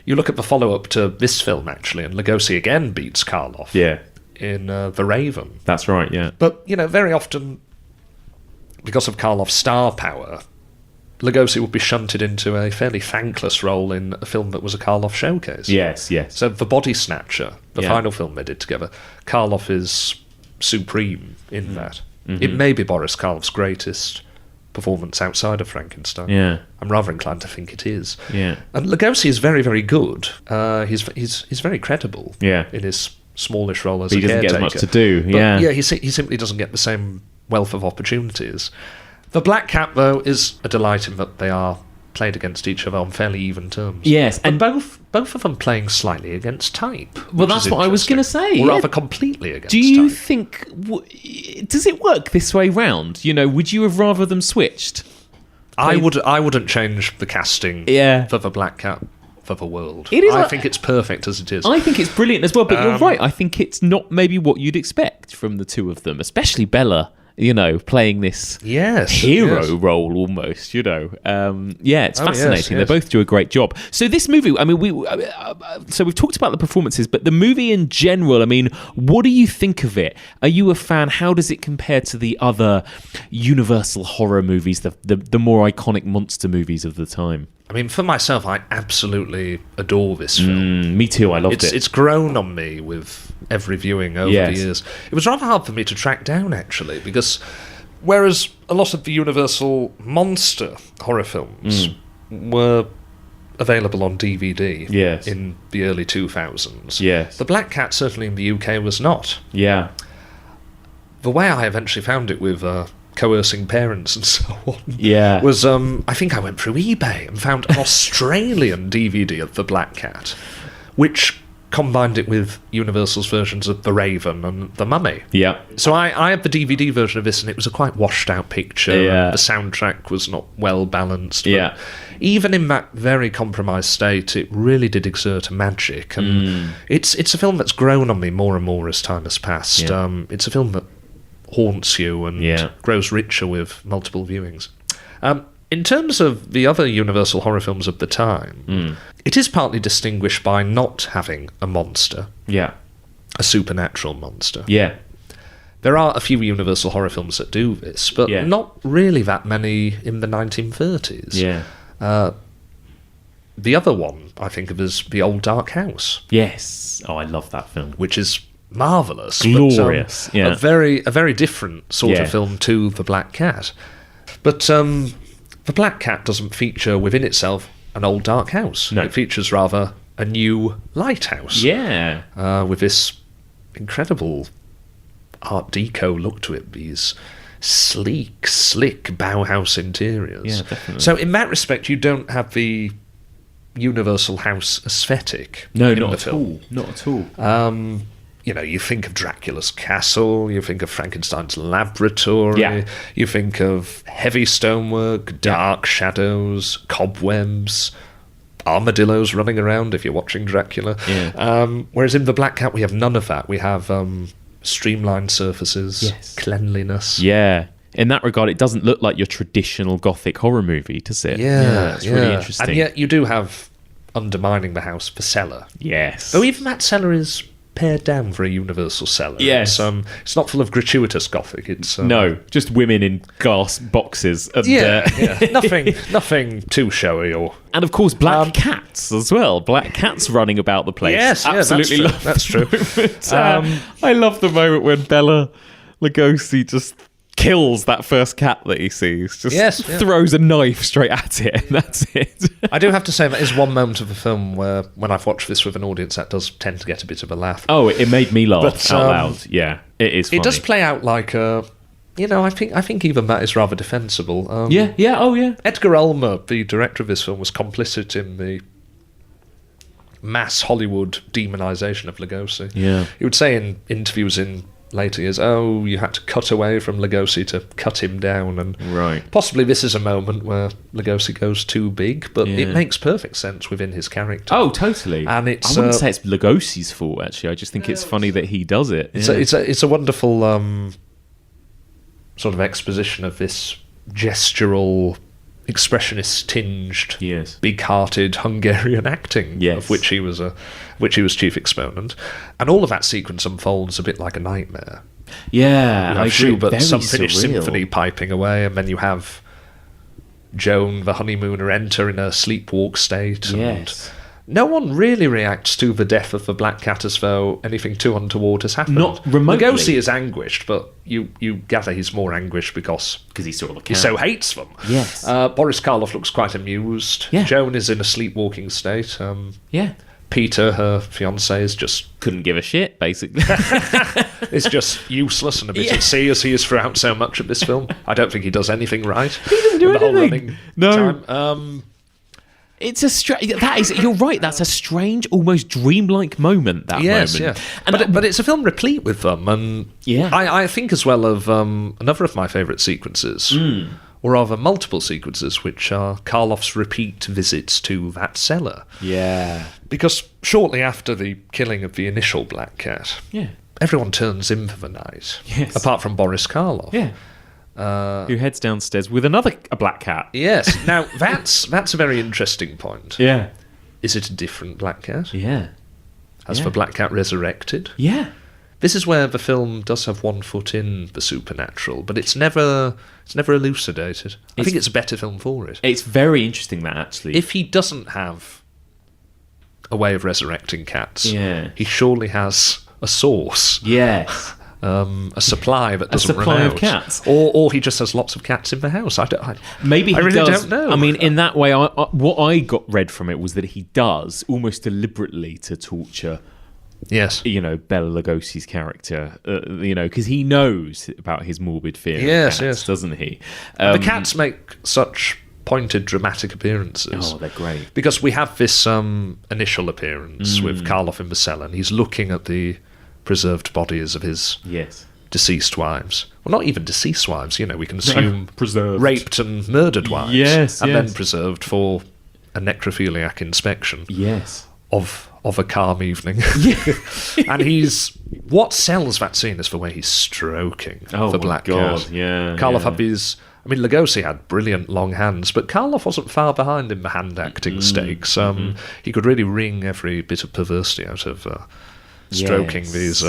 You look at the follow-up to this film, actually, and Lugosi again beats Karloff. Yeah. In The Raven. That's right, yeah. But, very often, because of Karloff's star power, Lugosi would be shunted into a fairly thankless role in a film that was a Karloff showcase. Yes. So The Body Snatcher, the final film they did together, Karloff is supreme in that. It may be Boris Karloff's greatest performance outside of Frankenstein. Yeah. I'm rather inclined to think it is. Yeah. And Lugosi is very, very good. He's very credible in his smallish role as a caretaker. He doesn't get as much to do, But, he simply doesn't get the same wealth of opportunities. The Black Cat, though, is a delight in that they are played against each other on fairly even terms. Yes, and both of them playing slightly against type. Well, that's what I was going to say. Or rather completely against type. Do you type. think... does it work this way round? Would you have rather them switched? I wouldn't change the casting for the Black Cat for the world. I think it's perfect as it is. I think it's brilliant as well, but you're right. I think it's not maybe what you'd expect from the two of them, especially Bella playing this hero role almost, it's fascinating. They both do a great job. So this movie, I mean, we've talked about the performances, but the movie in general, I mean, what do you think of it? Are you a fan? How does it compare to the other Universal horror movies, the more iconic monster movies of the time? I mean, for myself, I absolutely adore this film. Me too, I loved it. It's grown on me with every viewing over the years. It was rather hard for me to track down, actually, because whereas a lot of the Universal monster horror films were available on DVD in the early 2000s, the Black Cat, certainly in the UK, was not. Yeah. The way I eventually found it with coercing parents and so on was I think I went through eBay and found an Australian DVD of The Black Cat, which combined it with Universal's versions of The Raven and The Mummy. Yeah. So I had the DVD version of this, and it was a quite washed out picture. Yeah. The soundtrack was not well balanced. Yeah. Even in that very compromised state, it really did exert a magic, and it's a film that's grown on me more and more as time has passed. Yeah. It's a film that haunts you and grows richer with multiple viewings. In terms of the other Universal horror films of the time, it is partly distinguished by not having a monster, a supernatural monster. Yeah. There are a few Universal horror films that do this, but not really that many in the 1930s. Yeah. The other one I think of as The Old Dark House. Yes. Oh, I love that film. Which is marvellous. Glorious. But, a very different sort of film to The Black Cat. But The Black Cat doesn't feature within itself an old dark house. No. It features rather a new lighthouse. Yeah. With this incredible Art Deco look to it, these sleek, slick Bauhaus interiors. Yeah, definitely. So in that respect, you don't have the Universal house aesthetic. No, in not the at film. all. Not at all. You think of Dracula's castle, you think of Frankenstein's laboratory, you think of heavy stonework, dark shadows, cobwebs, armadillos running around if you're watching Dracula. Yeah. Whereas in The Black Cat, we have none of that. We have streamlined surfaces, cleanliness. Yeah. In that regard, it doesn't look like your traditional Gothic horror movie, does it? It's really interesting. And yet you do have, undermining the house, the cellar. Yes. Oh, even that cellar is pared down for a Universal cellar. Yes. It's not full of gratuitous Gothic. It's no, just women in glass boxes. And, nothing too showy. And of course, black cats as well. Black cats running about the place. Yes, absolutely. That's true. I love the moment when Bela Lugosi just kills that first cat that he sees. Just throws a knife straight at it, and that's it. I do have to say that is one moment of the film where, when I've watched this with an audience, that does tend to get a bit of a laugh. Oh, it made me laugh out loud. Yeah, it is funny. It does play out like a... I think even that is rather defensible. Edgar Ulmer, the director of this film, was complicit in the mass Hollywood demonisation of Lugosi. Yeah. He would say in interviews in later years, you had to cut away from Lugosi to cut him down, and possibly this is a moment where Lugosi goes too big, but it makes perfect sense within his character. Oh, totally. And I wouldn't say it's Lugosi's fault, actually. I just think it's funny that he does it. It's a wonderful sort of exposition of this gestural, expressionist-tinged, big-hearted Hungarian acting, of which he was chief exponent, and all of that sequence unfolds a bit like a nightmare. Yeah, you have Schubert's unfinished symphony piping away, and then you have Joan, the honeymooner, enter in a sleepwalk state. Yes. And no one really reacts to the death of the Black Cat as though anything too untoward has happened. Not remotely. Lugosi is anguished, but you gather he's more anguished because he's sort of a cat. He so hates them. Yes. Boris Karloff looks quite amused. Yeah. Joan is in a sleepwalking state. Peter, her fiancé, is just... couldn't give a shit, basically. It's just useless and a bit at sea, as he is throughout so much of this film. I don't think he does anything right. He doesn't do anything. Time. It's a you're right, that's a strange, almost dreamlike moment, that moment. Yeah. But it's a film replete with them, and I think as well of another of my favourite sequences, or rather multiple sequences, which are Karloff's repeat visits to that cellar. Yeah. Because shortly after the killing of the initial Black Cat, everyone turns in for the night. Yes. Apart from Boris Karloff. Yeah. Who heads downstairs with a black cat. Yes. Now, that's a very interesting point. Yeah. Is it a different black cat? Yeah. Has the black cat resurrected? Yeah. This is where the film does have one foot in the supernatural, but it's never elucidated. I think it's a better film for it. It's very interesting, that, actually. If he doesn't have a way of resurrecting cats, he surely has a source. Yes. A supply that doesn't run out. A supply of cats. Or he just has lots of cats in the house. Maybe he really does. don't know. I mean, in that way, what I got read from it was that he does, almost deliberately, to torture... Yes. Bela Lugosi's character, because he knows about his morbid fear of cats, doesn't he? The cats make such pointed dramatic appearances. Oh, they're great. Because we have this initial appearance with Karloff in the cell, and he's looking at the preserved bodies of his deceased wives. Well, not even deceased wives, we can assume preserved, raped and murdered wives. Yes, and then preserved for a necrophiliac inspection. Yes. Of a calm evening. And what sells that scene is the way he's stroking the black cat. Yeah. Karloff had these... I mean, Lugosi had brilliant long hands, but Karloff wasn't far behind in the hand-acting stakes. He could really wring every bit of perversity out of stroking these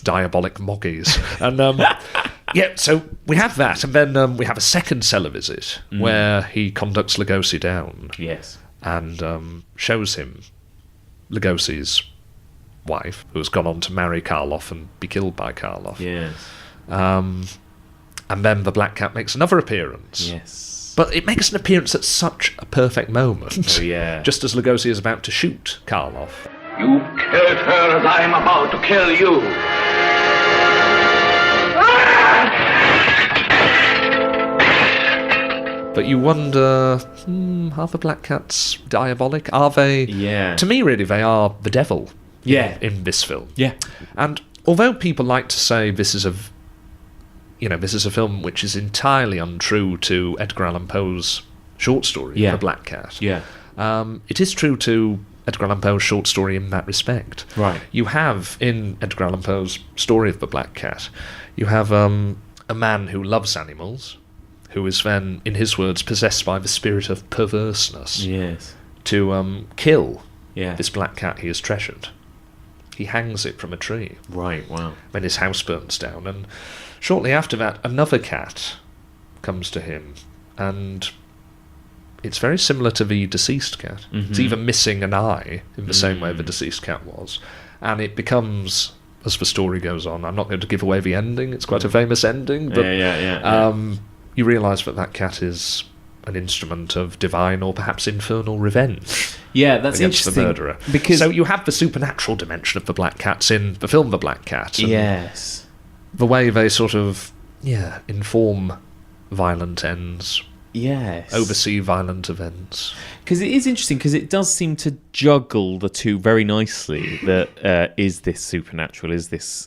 diabolic moggies. And, so we have that, and then we have a second cellar visit where he conducts Lugosi down. Yes. And shows him Lugosi's wife, who has gone on to marry Karloff and be killed by Karloff. Yes. And then the black cat makes another appearance. Yes. But it makes an appearance at such a perfect moment. Oh, yeah. Just as Lugosi is about to shoot Karloff. You killed her as I am about to kill you. But you wonder, are the black cats diabolic? Are they... Yeah. To me, really, they are the devil in this film. Yeah. And although people like to say this is a film which is entirely untrue to Edgar Allan Poe's short story, The Black Cat. Yeah. It is true to Edgar Allan Poe's short story in that respect. Right. You have, in Edgar Allan Poe's story of The Black Cat, you have a man who loves animals, who is then, in his words, possessed by the spirit of perverseness. Yes. To kill Yeah. this black cat he has treasured. He hangs it from a tree. Right, wow. When his house burns down. And shortly after that, another cat comes to him. And it's very similar to the deceased cat. Mm-hmm. It's even missing an eye in the same way the deceased cat was. And it becomes, as the story goes on, I'm not going to give away the ending, it's quite a famous ending, but you realise that cat is an instrument of divine or perhaps infernal revenge. Yeah, that's against interesting. the murderer. Because so you have the supernatural dimension of the Black Cats in the film The Black Cat. And yes. the way they sort of, inform violent ends. Yes. Oversee violent events. Because it is interesting, because it does seem to juggle the two very nicely. That is this supernatural? Is this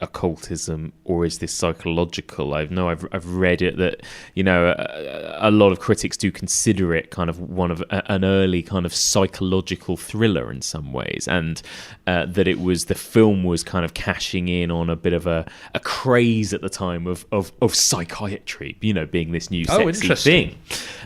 occultism, or is this psychological? I've read it that a lot of critics do consider it kind of one of an early kind of psychological thriller in some ways, and that the film was kind of cashing in on a bit of a craze at the time of psychiatry, being this new sexy thing.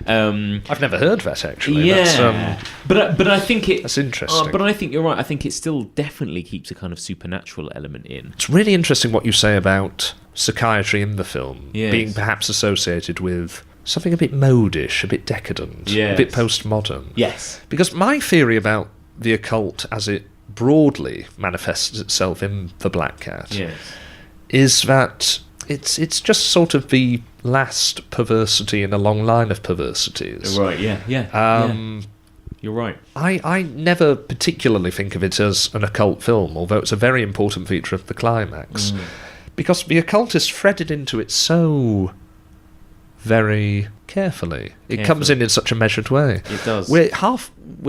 I've never heard that actually. Yeah, but I think that's interesting. But I think you're right. I think it still definitely keeps a kind of supernatural element in. It's really interesting what you say about psychiatry in the film being Yes. perhaps associated with something a bit modish, a bit decadent, Yes. a bit postmodern. Yes. Because my theory about the occult as it broadly manifests itself in The Black Cat Yes. is that it's just sort of the last perversity in a long line of perversities. Right, yeah. You're right. I never particularly think of it as an occult film, although it's a very important feature of the climax. Because the occult is threaded into it so very carefully. It comes in such a measured way. It does. We're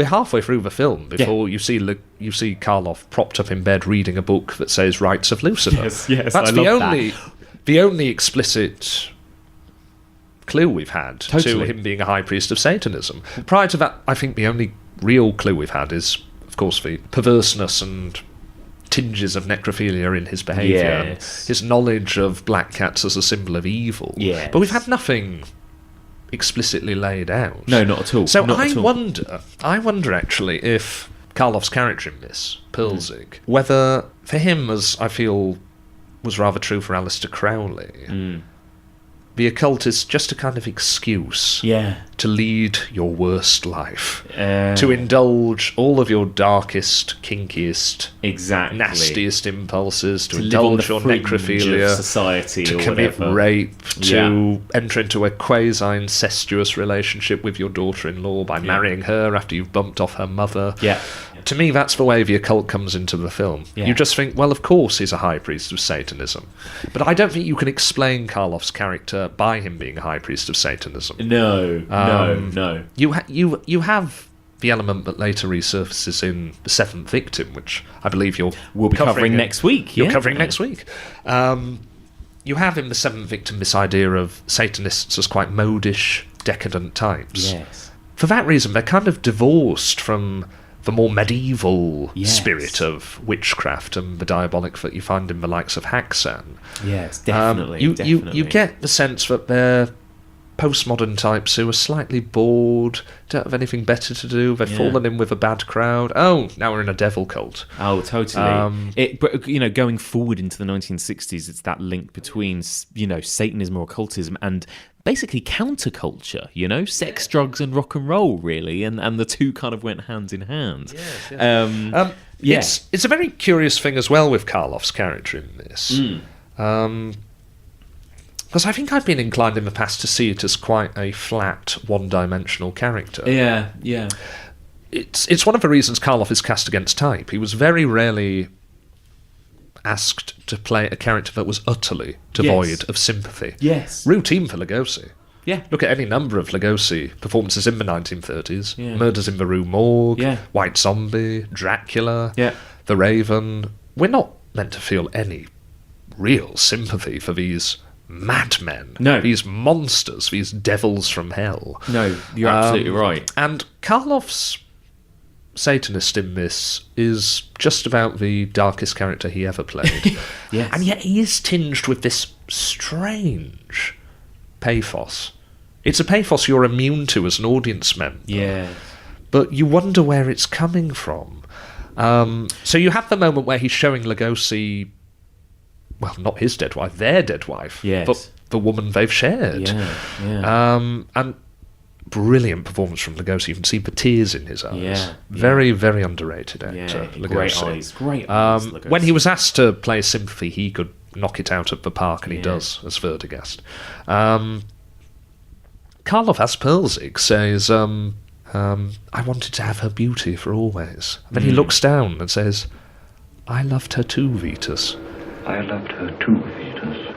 halfway through the film before you see Karloff propped up in bed reading a book that says Rites of Lucifer. Yes, That's I the love only that. the only explicit clue we've had Totally. to him being a high priest of Satanism. Prior to that, I think the only real clue we've had is, of course, the perverseness and tinges of necrophilia in his behaviour, Yes. his knowledge of black cats as a symbol of evil. Yes. But we've had nothing explicitly laid out. No, not at all. So Not I at all. wonder actually if Karloff's character in this, Perlzig, whether for him, as I feel was rather true for Aleister Crowley, the occult is just a kind of excuse to lead your worst life, to indulge all of your darkest, kinkiest, exactly nastiest impulses, to live on indulge the your fringe necrophilia, of society, to or commit whatever. rape, to enter into a quasi-incestuous relationship with your daughter-in-law by marrying her after you've bumped off her mother. Yeah. To me, that's the way the occult comes into the film. Yeah. You just think, well, of course he's a high priest of Satanism. But I don't think you can explain Karloff's character by him being a high priest of Satanism. No. You have the element that later resurfaces in The Seventh Victim, which I believe We'll be covering next week. You're covering next week. You have in The Seventh Victim this idea of Satanists as quite modish, decadent types. Yes. For that reason, they're kind of divorced from the more medieval Yes. spirit of witchcraft and the diabolic that you find in the likes of Haxan. Yes, definitely. You get the sense that they're postmodern types who are slightly bored, don't have anything better to do, they've fallen in with a bad crowd. Oh, now we're in a devil cult. Oh, totally. But going forward into the 1960s, it's that link between, Satanism or occultism and basically counterculture, sex, drugs and rock and roll, really, and the two kind of went hand in hand. Yes. It's a very curious thing as well with Karloff's character in this. Because I think I've been inclined in the past to see it as quite a flat, one-dimensional character. Yeah. It's one of the reasons Karloff is cast against type. He was very rarely asked to play a character that was utterly devoid of sympathy. Yes. Routine for Lugosi. Yeah. Look at any number of Lugosi performances in the 1930s. Yeah. Murders in the Rue Morgue, Yeah. White Zombie, Dracula, Yeah. The Raven. We're not meant to feel any real sympathy for these madmen, these monsters, these devils from hell. No, you're absolutely right. And Karloff's Satanist in this is just about the darkest character he ever played. Yes. And yet he is tinged with this strange pathos. It's a pathos you're immune to as an audience member. Yeah. But you wonder where it's coming from. So you have the moment where he's showing Lugosi, well, not his dead wife, their dead wife, yes. but the woman they've shared. Yeah. And brilliant performance from Lugosi. You can see the tears in his eyes. Yeah. Very, very underrated actor, Lugosi. Great eyes. Lugosi. When he was asked to play sympathy, he could knock it out of the park, and he does, as Vertigast. Karloff as Perlzig says, I wanted to have her beauty for always. And then he looks down and says, I loved her too, Vitus. I loved her too, Vitus.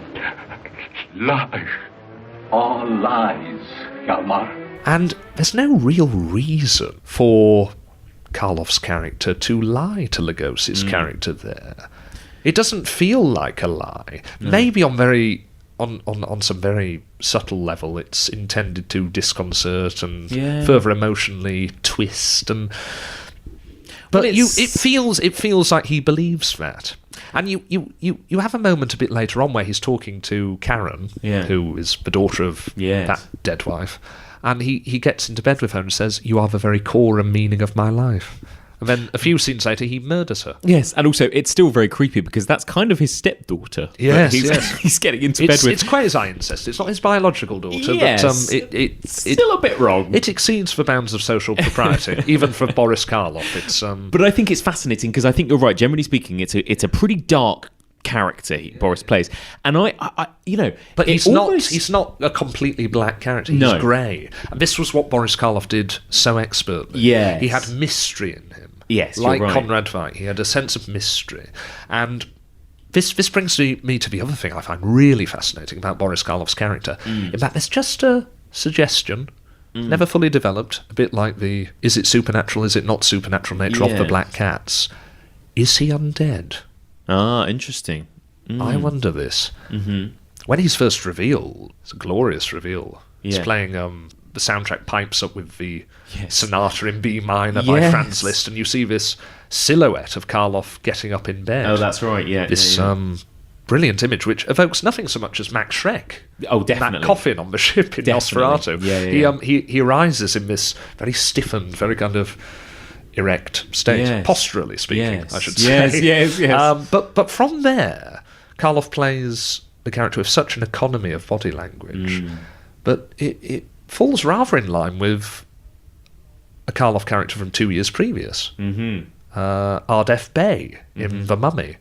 Lies. All lies, Hjalmar. And there's no real reason for Karloff's character to lie to Lugosi's character there. It doesn't feel like a lie. Maybe on some very subtle level it's intended to disconcert and further emotionally twist, but it feels like he believes that. And you have a moment a bit later on where he's talking to Karen, who is the daughter of that dead wife, and he gets into bed with her and says, "You are the very core and meaning of my life." And then a few scenes later, he murders her. Yes, and also it's still very creepy because that's kind of his stepdaughter. Yes, he's getting into bed with. It's quasi-incest. It's not his biological daughter, yes, but it's still a bit wrong. It exceeds the bounds of social propriety, even for Boris Karloff. It's But I think it's fascinating because I think you're right. Generally speaking, it's a pretty dark character Boris plays, and I but he's not a completely black character. He's grey, and this was what Boris Karloff did so expertly. Yes. He had mystery in him. Yes, like you're right. Conrad Veidt, he had a sense of mystery, and this brings me to the other thing I find really fascinating about Boris Karloff's character. In that there's just a suggestion, never fully developed, a bit like the is it supernatural, is it not supernatural nature of the Black Cats. Is he undead? Ah, interesting. I wonder this. When he's first revealed, it's a glorious reveal. He's playing the soundtrack pipes up with the sonata in B minor by Franz Liszt, and you see this silhouette of Karloff getting up in bed. Oh, that's right, This brilliant image, which evokes nothing so much as Max Schreck. Oh, definitely. That coffin on the ship in Nosferatu. He arises in this very stiffened, very kind of erect state, posturally speaking, I should say. Yes. But from there, Karloff plays the character with such an economy of body language, but it falls rather in line with a Karloff character from 2 years previous, Ardef Bey in The Mummy,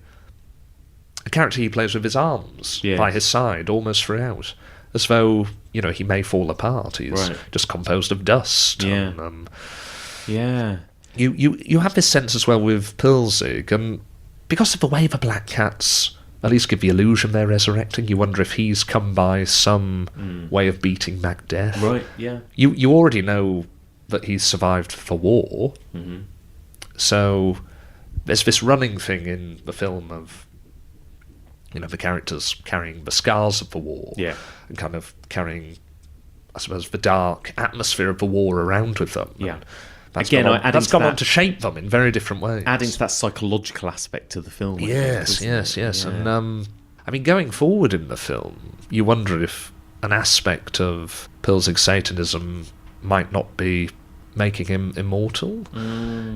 a character he plays with his arms by his side almost throughout, as though he may fall apart. He's just composed of dust. You have this sense as well with Pilzig, and because of the way the Black Cats at least give the illusion they're resurrecting, you wonder if he's come by some way of beating Macbeth. Right, yeah. You already know that he's survived the war, so there's this running thing in the film of the characters carrying the scars of the war, and kind of carrying, I suppose, the dark atmosphere of the war around with them. Yeah. That's gone on to shape them in very different ways. Adding to that psychological aspect to the film. Yes. And going forward in the film, you wonder if an aspect of Pilzig's Satanism might not be making him immortal.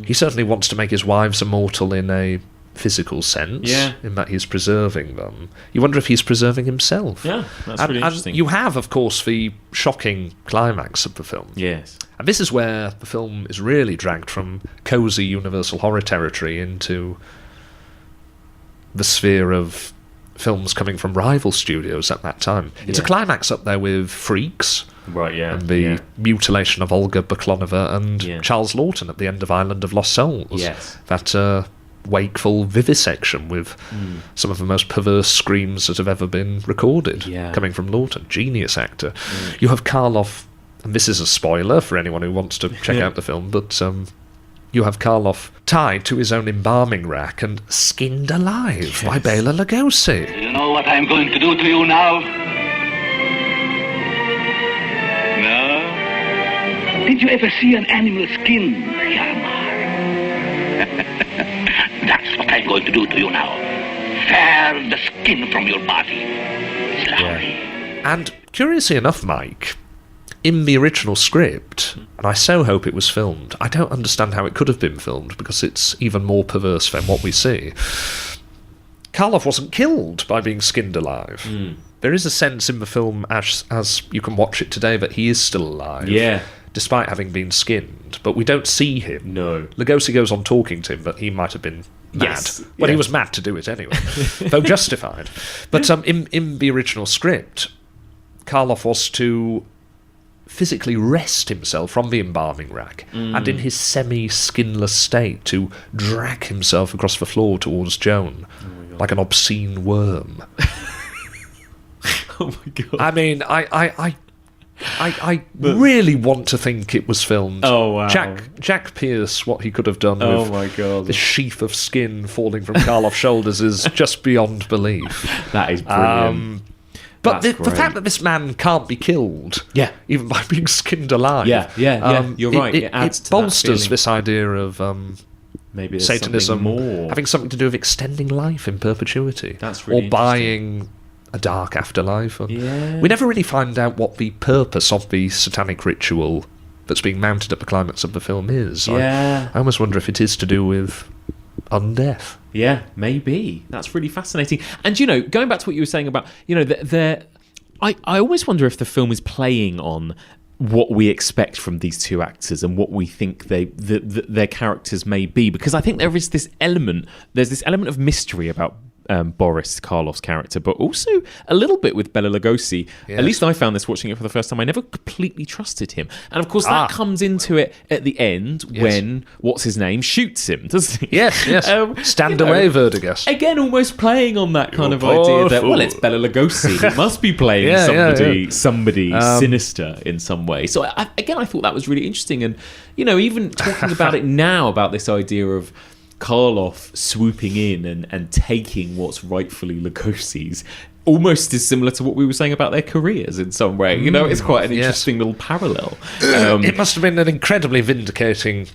He certainly wants to make his wives immortal in a physical sense, in that he's preserving them. You wonder if he's preserving himself. Yeah, that's really interesting. And you have, of course, the shocking climax of the film. Yes. And this is where the film is really dragged from cosy universal horror territory into the sphere of films coming from rival studios at that time. It's a climax up there with Freaks, and the mutilation of Olga Baklonova and Charles Lawton at the end of Island of Lost Souls. That wakeful vivisection with some of the most perverse screams that have ever been recorded, coming from Lawton. Genius actor. You have Karloff, and this is a spoiler for anyone who wants to check out the film, but you have Karloff tied to his own embalming rack and skinned alive by Bela Lugosi. You know what I'm going to do to you now? No? Did you ever see an animal skin, Hjalmar? That's what I'm going to do to you now. Tear the skin from your body. Slowly. And curiously enough, Mike, in the original script, and I so hope it was filmed, I don't understand how it could have been filmed because it's even more perverse than what we see. Karloff wasn't killed by being skinned alive. There is a sense in the film, as you can watch it today, that he is still alive. Despite having been skinned, but we don't see him. No. Lugosi goes on talking to him, but he might have been mad. Well, he was mad to do it anyway, though justified. But in the original script, Karloff was to physically wrest himself from the embalming rack, and in his semi-skinless state to drag himself across the floor towards Joan, like an obscene worm. Oh my god! I mean, I really want to think it was filmed. Oh wow! Jack Pierce, what he could have done with my god, the sheath of skin falling from Karloff's shoulders is just beyond belief. That is brilliant. But the fact that this man can't be killed, even by being skinned alive, you're right. It bolsters this idea of maybe Satanism more having something to do with extending life in perpetuity, That's really or buying a dark afterlife. We never really find out what the purpose of the satanic ritual that's being mounted at the climax of the film is. I almost wonder if it is to do with undeath. Yeah, maybe. That's really fascinating. And, going back to what you were saying about, I always wonder if the film is playing on what we expect from these two actors and what we think their characters may be, because I think there's this element of mystery about Boris Karloff's character, but also a little bit with Bela Lugosi. At least I found this watching it for the first time. I never completely trusted him, and of course that comes into it at the end when what's his name shoots him, doesn't he? Yes. Stand away, Vertigus. Again, almost playing on that kind of idea that it's Bela Lugosi. He must be playing somebody sinister in some way. So I thought that was really interesting, and even talking about it now, about this idea of Karloff swooping in and taking what's rightfully Lugosi's, almost is similar to what we were saying about their careers in some way. You know, it's quite an interesting little parallel. It must have been an incredibly vindicating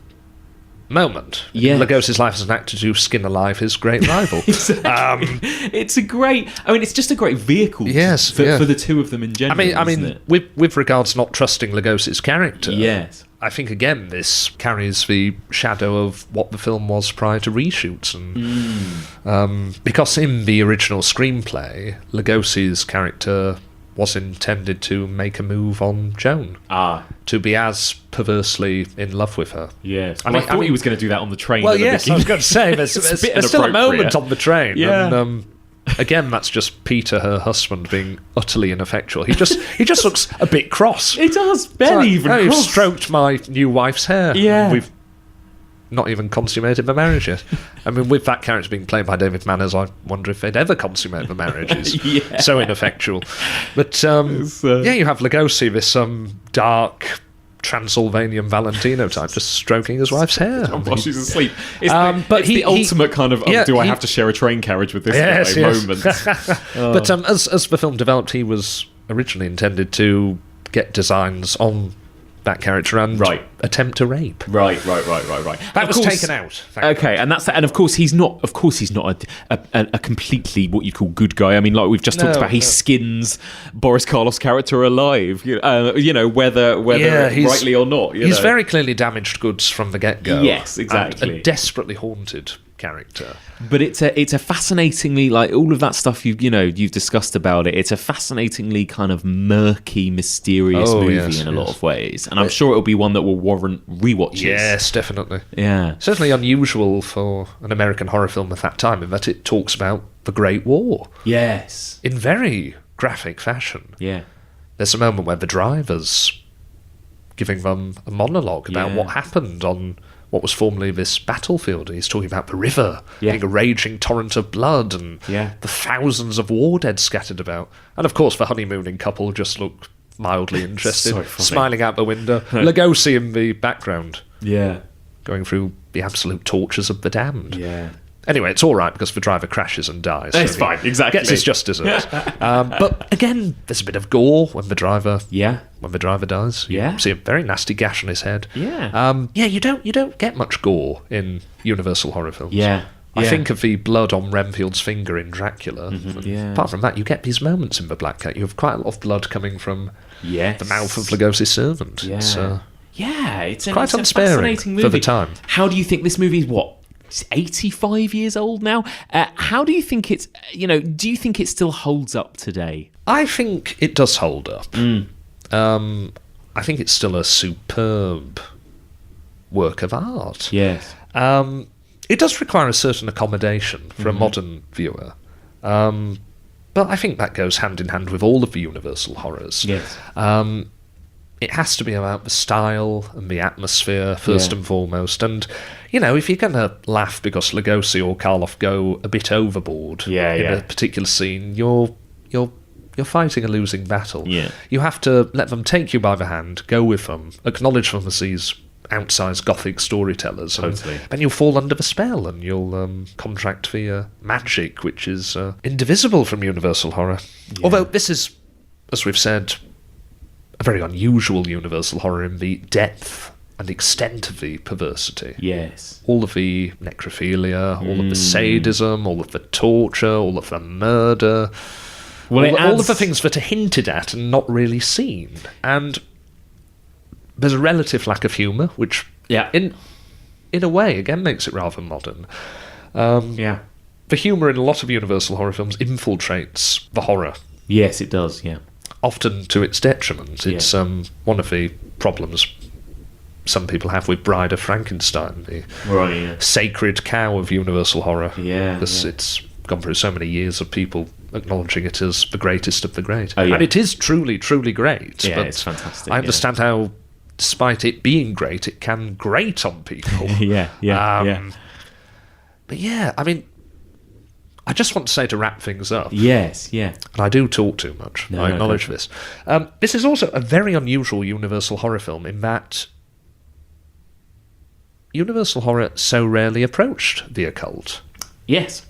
moment in Lugosi's life as an actor to skin alive his great rival. It's a great... I mean, it's just a great vehicle for the two of them in general, I mean, with regards not trusting Lugosi's character... Yes. I think, again, this carries the shadow of what the film was prior to reshoots. And because in the original screenplay, Lugosi's character was intended to make a move on Joan. To be as perversely in love with her. Yes. I thought he was going to do that on the train. Well, yes, I was going to say, there's still a moment on the train. Yeah. And, again, that's just Peter, her husband, being utterly ineffectual. He just looks a bit cross. He does, barely even cross. You've stroked my new wife's hair. Yeah. We've not even consummated the marriage yet. I mean, with that character being played by David Manners, I wonder if they'd ever consummate the marriage. He's so ineffectual. But, you have Lugosi, this dark... Transylvanian Valentino type, just stroking his wife's hair while she's asleep. It's the ultimate kind of I have to share a train carriage with this guy moment. But as the film developed, he was originally intended to get designs on that character and attempt to rape. Right. That was taken out. Okay, and of course he's not a completely what you call good guy. I mean, like we've just talked about, he skins Boris Karloff's character alive. Whether rightly or not. He's very clearly damaged goods from the get-go. Yes, exactly. And a desperately haunted character. But it's a fascinatingly, like all of that stuff you've discussed about it. It's a fascinatingly kind of murky, mysterious movie in a lot of ways, and I'm sure it'll be one that will warrant rewatches. Yes, definitely. Yeah, certainly unusual for an American horror film of that time, in that it talks about the Great War. Yes, in very graphic fashion. Yeah, there's a moment where the driver's giving them a monologue about what happened on what was formerly this battlefield. He's talking about the river being a raging torrent of blood and the thousands of war dead scattered about. And of course the honeymooning couple just look mildly interested, smiling out the window. Lugosi in the background, going through the absolute tortures of the damned. Anyway, it's all right because the driver crashes and dies. It's fine, exactly. Gets his just desserts. But again, there's a bit of gore when the driver dies. You see a very nasty gash on his head. You don't get much gore in Universal horror films. I think of the blood on Renfield's finger in Dracula. Apart from that, you get these moments in The Black Cat. You have quite a lot of blood coming from the mouth of Lugosi's servant. It's quite unsparing for the time. How do you think this movie is? What? It's 85 years old now. How do you think it's? Do you think it still holds up today? I think it does hold up. I think it's still a superb work of art. Yes. It does require a certain accommodation for a modern viewer. But I think that goes hand in hand with all of the Universal horrors. Yes. It has to be about the style and the atmosphere first and foremost. And, if you're going to laugh because Lugosi or Karloff go a bit overboard in a particular scene, you're fighting a losing battle. You have to let them take you by the hand, go with them, acknowledge them as these outsized Gothic storytellers. Totally. And then you'll fall under the spell and you'll contract the magic, which is indivisible from Universal horror. Although this is, as we've said, a very unusual Universal horror in the depth and extent of the perversity. Yes. All of the necrophilia, all of the sadism, all of the torture, all of the murder, all of the things that are hinted at and not really seen. And there's a relative lack of humour, which in a way, again, makes it rather modern. The humour in a lot of Universal horror films infiltrates the horror. Yes, it does, often to its detriment. It's one of the problems some people have with Bride of Frankenstein, the sacred cow of Universal horror. Because it's gone through so many years of people acknowledging it as the greatest of the great. And it is truly, truly great. Yeah, but it's fantastic. I understand how, despite it being great, it can grate on people. But I mean, I just want to say, to wrap things up. And I do talk too much. I acknowledge this. This is also a very unusual Universal horror film in that Universal horror so rarely approached the occult. Yes.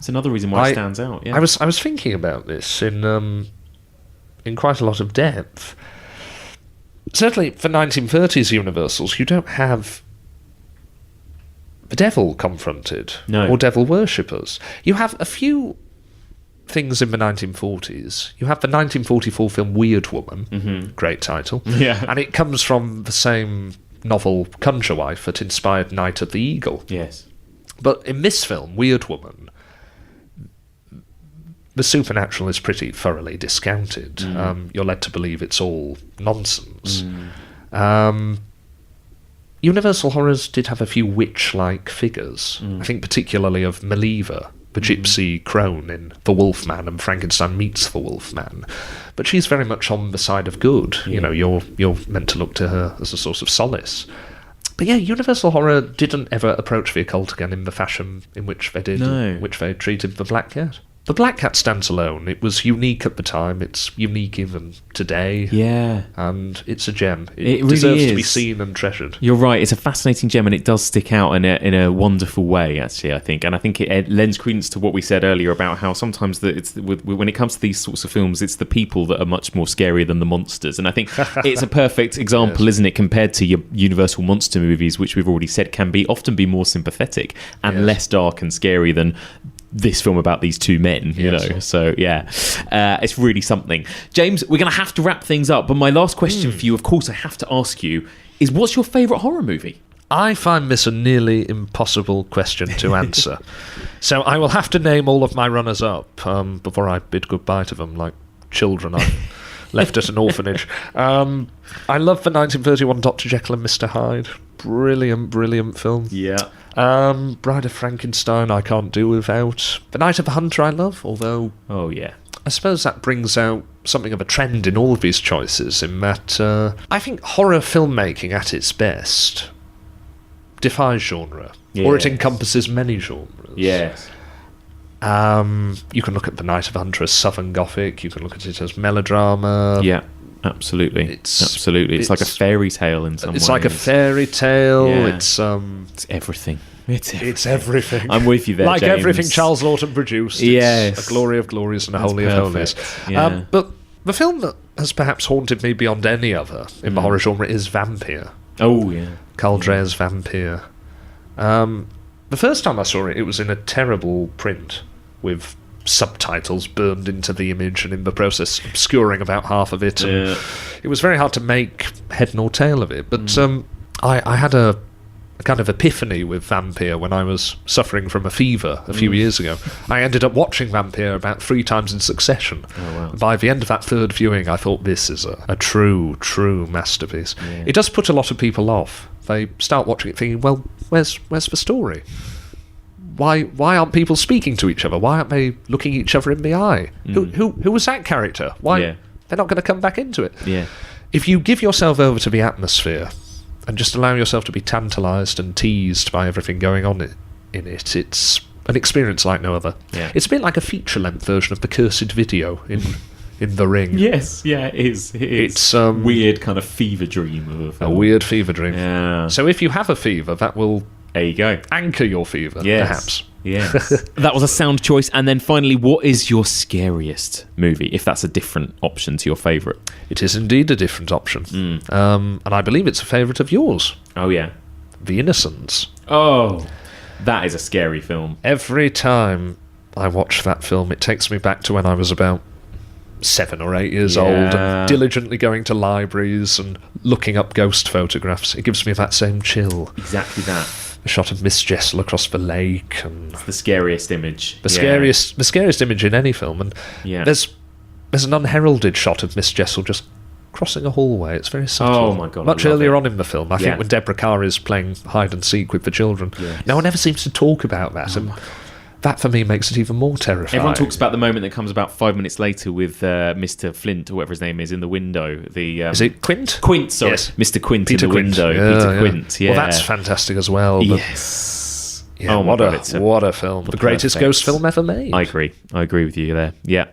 It's another reason why it stands out. Yeah. I was thinking about this in quite a lot of depth. Certainly for 1930s Universals, you don't have the devil confronted or devil worshippers. You have a few things in the 1940s. You have the 1944 film Weird Woman, great title, and it comes from the same novel Conjure Wife that inspired Night of the Eagle. Yes. But in this film, Weird Woman, the supernatural is pretty thoroughly discounted. You're led to believe it's all nonsense. Universal Horrors did have a few witch-like figures. I think particularly of Maliva, the gypsy crone in The Wolfman and Frankenstein Meets the Wolfman. But she's very much on the side of good. You know, you're meant to look to her as a source of solace. But yeah, Universal Horror didn't ever approach the occult again in the fashion in which they did, which they treated the Black Cat. The Black Cat stands alone. It was unique at the time. It's unique even today. Yeah. And it's a gem. It really deserves to be seen and treasured. You're right. It's a fascinating gem, and it does stick out in a wonderful way, actually, I think. And I think it lends credence to what we said earlier about how sometimes when it comes to these sorts of films, it's the people that are much more scary than the monsters. And I think it's a perfect example, isn't it, compared to your Universal monster movies, which we've already said can often be more sympathetic and less dark and scary than this film about these two men, you know. So yeah, it's really something. James, we're going to have to wrap things up, but my last question for you, of course I have to ask you, is what's your favourite horror movie? I find this a nearly impossible question to answer. So I will have to name all of my runners-up before I bid goodbye to them like children I've left at an orphanage. I love the 1931 Dr. Jekyll and Mr. Hyde. Brilliant film. Yeah. Bride of Frankenstein I can't do without. The Night of the Hunter I love, although I suppose that brings out something of a trend in all of these choices, in that I think horror filmmaking at its best defies genre, or it encompasses many genres. Yes. You can look at The Night of the Hunter as Southern Gothic, you can look at it as melodrama. Yeah. Absolutely. It's like a fairy tale in some ways. It's like a fairy tale. Yeah. It's everything. It's everything. I'm with you there, like James. everything Charles Lawton produced. It's a glory of glories and a holy of holies. Yeah. But the film that has perhaps haunted me beyond any other in the horror genre is Vampire. Oh, yeah. Carl Dreher's Vampire. The first time I saw it, it was in a terrible print with subtitles burned into the image and in the process obscuring about half of it, and it was very hard to make head nor tail of it. But I had a kind of epiphany with Vampire when I was suffering from a fever a few years ago. I ended up watching Vampire about 3 times in succession. By the end of that third viewing, I thought this is a true masterpiece. It does put a lot of people off. They start watching it thinking, well, where's the story? Why aren't people speaking to each other? Why aren't they looking each other in the eye? Who was that character? Why they're not going to come back into it? Yeah. If you give yourself over to the atmosphere and just allow yourself to be tantalised and teased by everything going on in it, it's an experience like no other. Yeah. It's a bit like a feature-length version of the Cursed Video in The Ring. Yes, yeah, it is. It's weird kind of fever dream of a film. A weird fever dream. Yeah. So if you have a fever, that will... There you go. Anchor your fever, perhaps. Yes. That was a sound choice. And then finally, what is your scariest movie, if that's a different option to your favourite? It is indeed a different option. And I believe it's a favourite of yours. Oh, yeah. The Innocents. Oh, that is a scary film. Every time I watch that film, it takes me back to when I was about 7 or 8 years old, and diligently going to libraries and looking up ghost photographs. It gives me that same chill. Exactly that. A shot of Miss Jessel across the lake, and it's the scariest image. The scariest image in any film. And there's an unheralded shot of Miss Jessel just crossing a hallway. It's very subtle. Oh my god! Much earlier on in the film, I think, when Deborah Carr is playing hide and seek with the children. No one ever seems to talk about that, and that for me makes it even more terrifying. Everyone talks about the moment that comes about 5 minutes later with Mr. Flint, or whatever his name is, in the window. Is it Quint? Quint, sorry. Yes. Mr. Quint Peter in the Quint. window. Peter Quint, Well, that's fantastic as well. But yes. Yeah, what a film. The greatest ghost film ever made. I agree with you there. Yeah.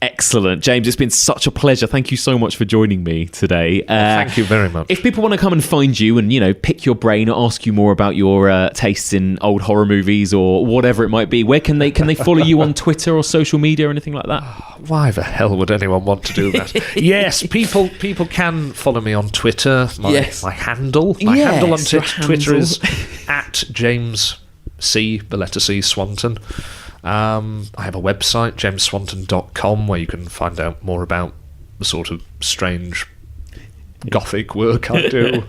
Excellent. James, it's been such a pleasure. Thank you so much for joining me today. Thank you very much. If people want to come and find you and, pick your brain or ask you more about your tastes in old horror movies or whatever it might be, where can they follow you on Twitter or social media or anything like that? Why the hell would anyone want to do that? Yes, people can follow me on Twitter. My handle on Twitter is at James C, the letter C, Swanton. I have a website, jamesswanton.com, where you can find out more about the sort of strange gothic work I do.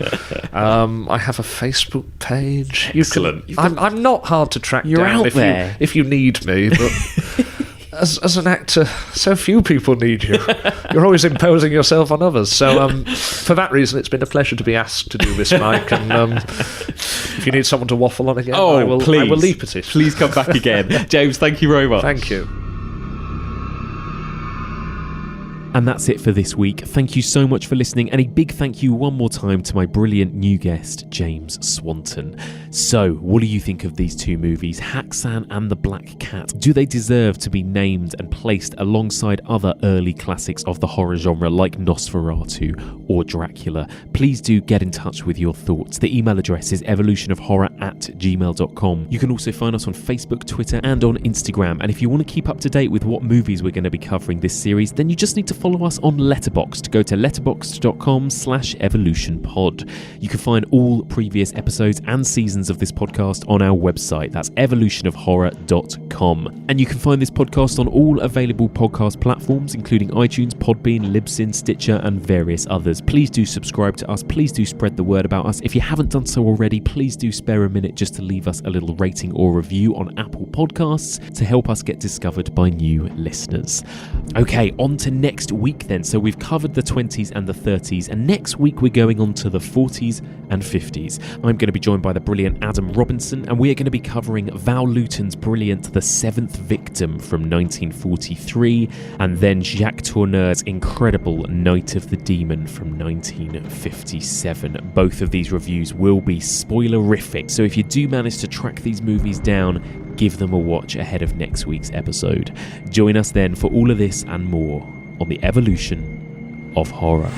I have a Facebook page. Excellent. I'm not hard to track You're down out there. if you need me, but as an actor, so few people need you. You're always imposing yourself on others. So for that reason, it's been a pleasure to be asked to do this, Mike. And if you need someone to waffle on again, I will leap at it. Please come back again. James, thank you very much. Thank you. And that's it for this week. Thank you so much for listening, and a big thank you one more time to my brilliant new guest, James Swanton. So, what do you think of these two movies, Haxan and The Black Cat? Do they deserve to be named and placed alongside other early classics of the horror genre like Nosferatu or Dracula? Please do get in touch with your thoughts. The email address is evolutionofhorror@gmail.com. You can also find us on Facebook, Twitter, and on Instagram. And if you want to keep up to date with what movies we're going to be covering this series, then you just need to follow us on Letterboxd. Go to letterboxd.com/evolutionpod. You can find all previous episodes and seasons of this podcast on our website. That's evolutionofhorror.com. And you can find this podcast on all available podcast platforms, including iTunes, Podbean, Libsyn, Stitcher, and various others. Please do subscribe to us. Please do spread the word about us. If you haven't done so already, please do spare a minute just to leave us a little rating or review on Apple Podcasts to help us get discovered by new listeners. Okay, on to next week then. So we've covered the 20s and the 30s, and next week we're going on to the 40s and 50s. I'm going to be joined by the brilliant Adam Robinson, and we are going to be covering Val Lewton's brilliant The Seventh Victim from 1943, and then Jacques Tourneur's incredible Night of the Demon from 1957. Both of these reviews will be spoilerific, so if you do manage to track these movies down, give them a watch ahead of next week's episode. Join us then for all of this and more on the evolution of horror.